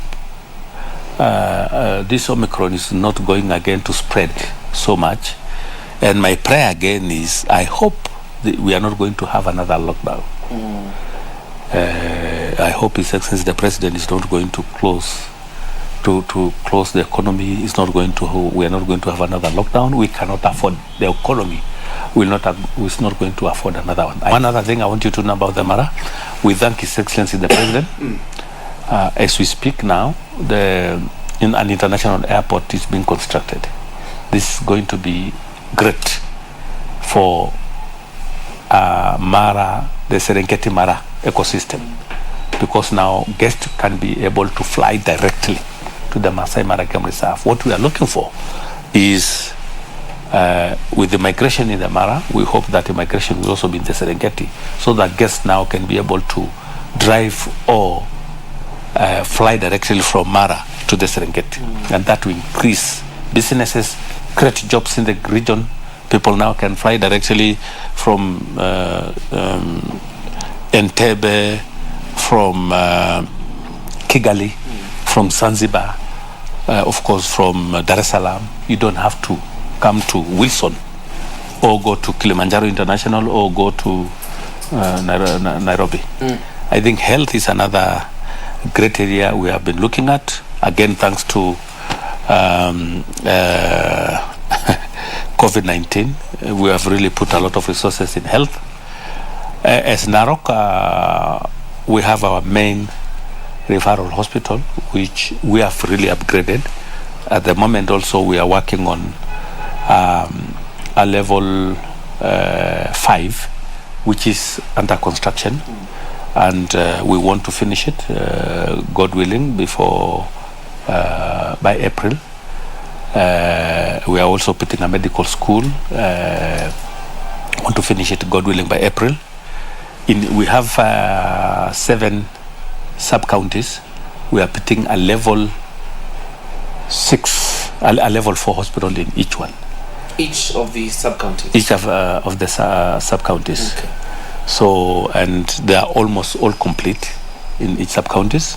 this Omicron is not going again to spread so much. And my prayer again is, I hope we are not going to have another lockdown. I hope His Excellency the President is not going to close the economy. We are not going to have another lockdown. We cannot afford, the economy is not going to afford another one. One other thing I want you to know about the Mara, we thank His Excellency the President. As we speak now, an international airport is being constructed. This is going to be great for Mara, the Serengeti Mara ecosystem, because now guests can be able to fly directly to the Masai Mara Game Reserve. What we are looking for is, with the migration in the Mara, we hope that the migration will also be in the Serengeti, so that guests now can be able to drive or fly directly from Mara to the Serengeti. And that will increase businesses, create jobs in the region. People now can fly directly from Entebbe, from Kigali, from Zanzibar, of course from Dar es Salaam. You don't have to come to Wilson or go to Kilimanjaro International or go to Nairobi. I think health is another great area we have been looking at. Again, thanks to COVID-19, we have really put a lot of resources in health. As Narok, we have our main referral hospital, which we have really upgraded. At the moment also, we are working on a level 5, which is under construction, and we want to finish it, God willing, before by April. We are also putting a medical school. Want to finish it, God willing, by April. We have 7 sub-counties. We are putting a level 6, a level 4 hospital in each one. Each of the sub-counties? Each of the sub-counties. Okay. So, and they are almost all complete in each sub-counties.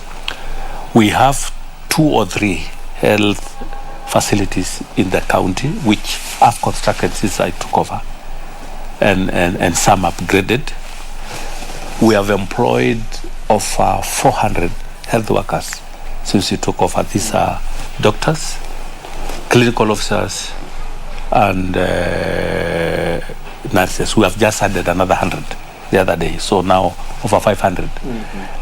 We have 2 or 3 health facilities in the county which I've constructed since I took over, and some upgraded. We have employed over 400 health workers since we took over. These are doctors, clinical officers, and nurses. We have just added another 100 the other day, so now over 500.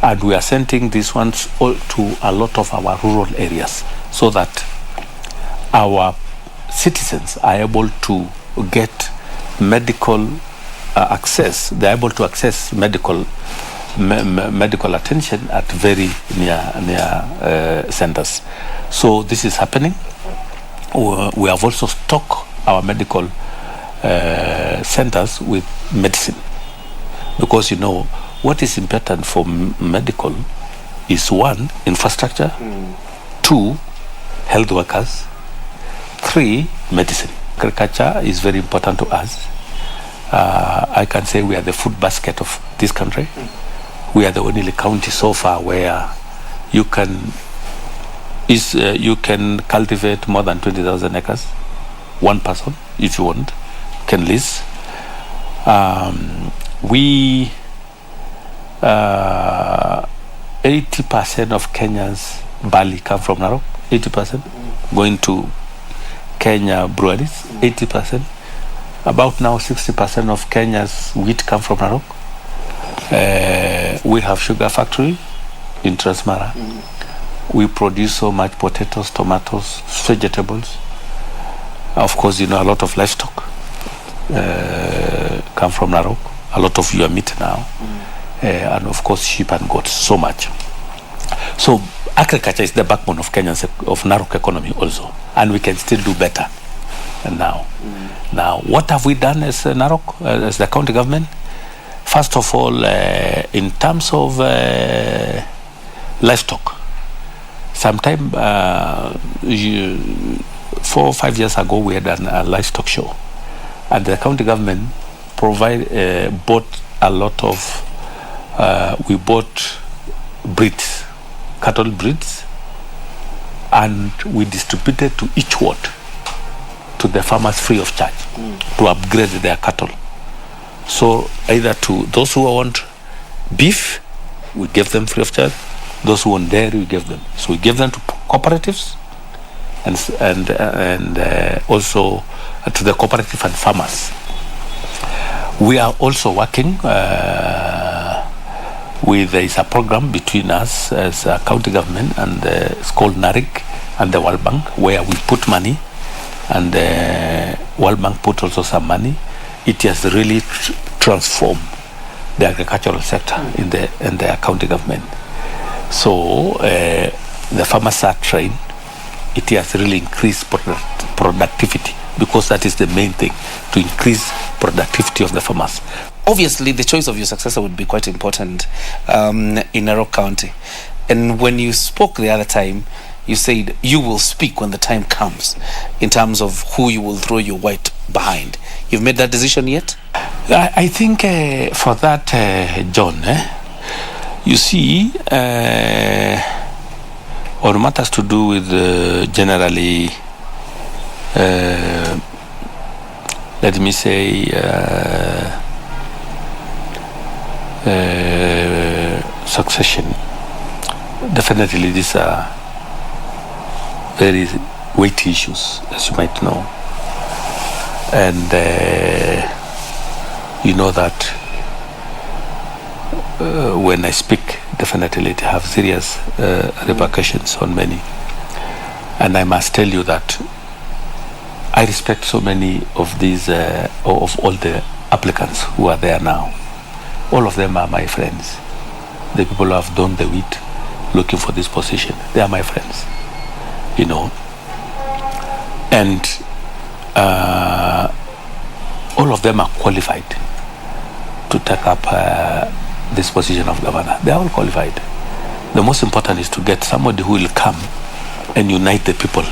And we are sending these ones all to a lot of our rural areas, so that our citizens are able to get medical access. They're able to access medical attention at very near centers. So this is happening. We have also stocked our medical centers with medicine, because what is important for medical is 1, infrastructure, 2, health workers, 3, medicine. Agriculture is very important to us. I can say we are the food basket of this country. We are the only county so far where you can cultivate more than 20,000 acres one person, if you want, can list. We 80% of Kenya's barley come from Narok. 80% going to Kenya breweries. 80%. About now 60% of Kenya's wheat come from Narok. We have sugar factory in Transmara. We produce so much potatoes, tomatoes, vegetables. Of course, a lot of livestock come from Narok. A lot of your meat now. And of course, sheep and goats, so much. So agriculture is the backbone of Kenya's, of Narok economy also. And we can still do better now. Now, what have we done as Narok, as the county government? First of all, in terms of livestock, sometime 4 or 5 years ago, we had a livestock show, and the county government bought a lot of. We bought breeds, cattle breeds, and we distributed to each ward, to the farmers free of charge, to upgrade their cattle. So either to those who want beef, we give them free of charge. Those who want dairy, we give them. So we give them to cooperatives and also to the cooperative and farmers. We are also working there is a program between us as a county government and it's called Narok and the World Bank, where we put money, and the World Bank put also some money. It has really transformed the agricultural sector in the county government. So the farmers are trained. It has really increased productivity, because that is the main thing, to increase productivity of the farmers. Obviously, the choice of your successor would be quite important in Narok County. And when you spoke the other time, you said you will speak when the time comes in terms of who you will throw your weight behind. You've made that decision yet? I think for that, John, you see, on matters to do with generally, let me say, succession, definitely these are very weighty issues, as you might know. And you know that when I speak, definitely it have serious repercussions on many. And I must tell you that I respect so many of these, of all the applicants who are there now. All of them are my friends. The people who have done the wheat looking for this position, they are my friends, And all of them are qualified to take up this position of governor. They are all qualified. The most important is to get somebody who will come and unite the people,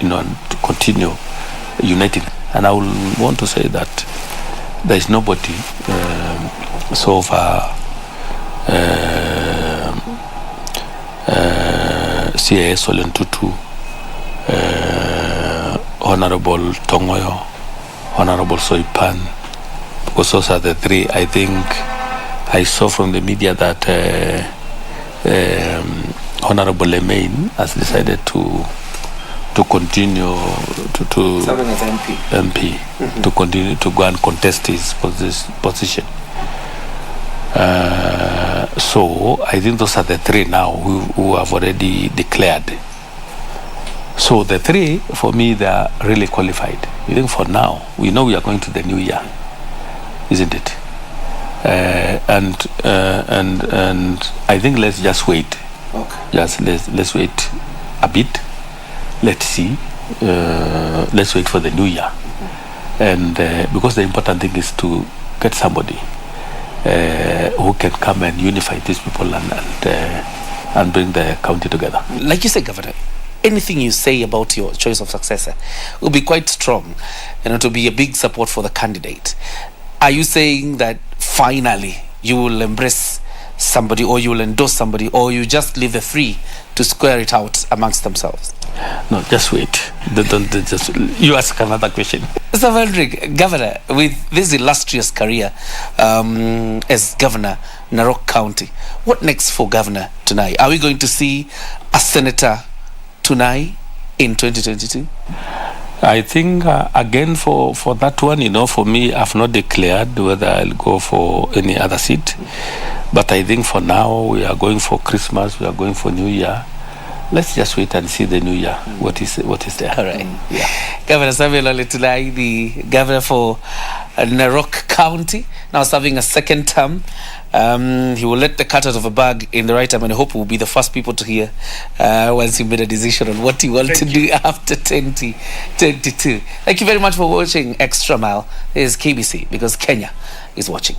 and to continue uniting. And I will want to say that there is nobody so far CAS Olentutu, Honorable Tongoyo, Honorable Soipan, because those are the three. I think I saw from the media that Honorable Lemain has decided to continue to serving as MP, to continue to go and contest his position. So I think those are the three now who have already declared. So the three, for me, they are really qualified. I think for now, we know we are going to the new year, isn't it? And I think let's just wait. Okay. Just let's wait a bit. Let's see. Let's wait for the new year. And because the important thing is to get somebody who can come and unify these people and bring the county together. Like you said, Governor, anything you say about your choice of successor will be quite strong, to be a big support for the candidate. Are you saying that finally you will embrace somebody, or you will endorse somebody, or you just leave the three to square it out amongst themselves? No, just wait. Don't just. You ask another question. Mr. Veldrick, Governor, with this illustrious career as Governor, Narok County, what next for Governor Tunai? Are we going to see a Senator Tunai in 2022? I think, again, for that one, for me, I've not declared whether I'll go for any other seat. But I think for now, we are going for Christmas, we are going for New Year. Let's just wait and see the New Year, what is there. All right. Yeah. Governor Samuel Oletulai, the governor for Narok County, now serving a second term. He will let the cat out of a bag in the right time, and I hope we'll be the first people to hear once he made a decision on what he wants to do after 2022. Thank you very much for watching Extra Mile. This is KBC, because Kenya is watching.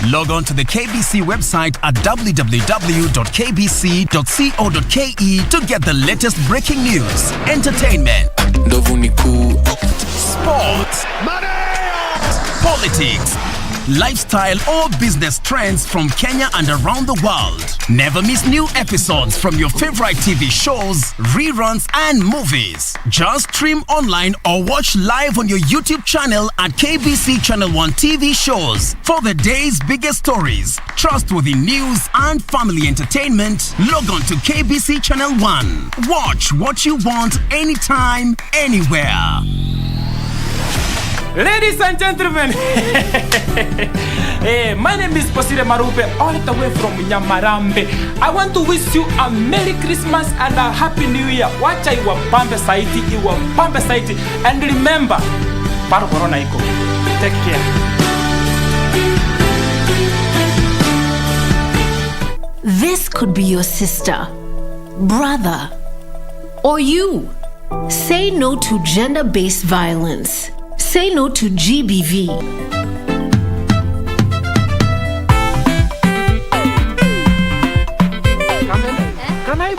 Log on to the KBC website at www.kbc.co.ke to get the latest breaking news, entertainment, sports, politics, lifestyle or business trends from Kenya and around the world. Never miss new episodes from your favorite TV shows, reruns and movies. Just stream online or watch live on your YouTube channel at KBC Channel 1 TV shows. For the day's biggest stories, trustworthy news and family entertainment, log on to KBC Channel 1. Watch what you want anytime, anywhere. Ladies and gentlemen, my name is Posire Marupe, all the way from Nyamarambe. I want to wish you a Merry Christmas and a Happy New Year. Watch your Pambe Saiti, and remember, Paro Corona iko. Take care. This could be your sister, brother, or you. Say no to gender-based violence. Say no to GBV. Can I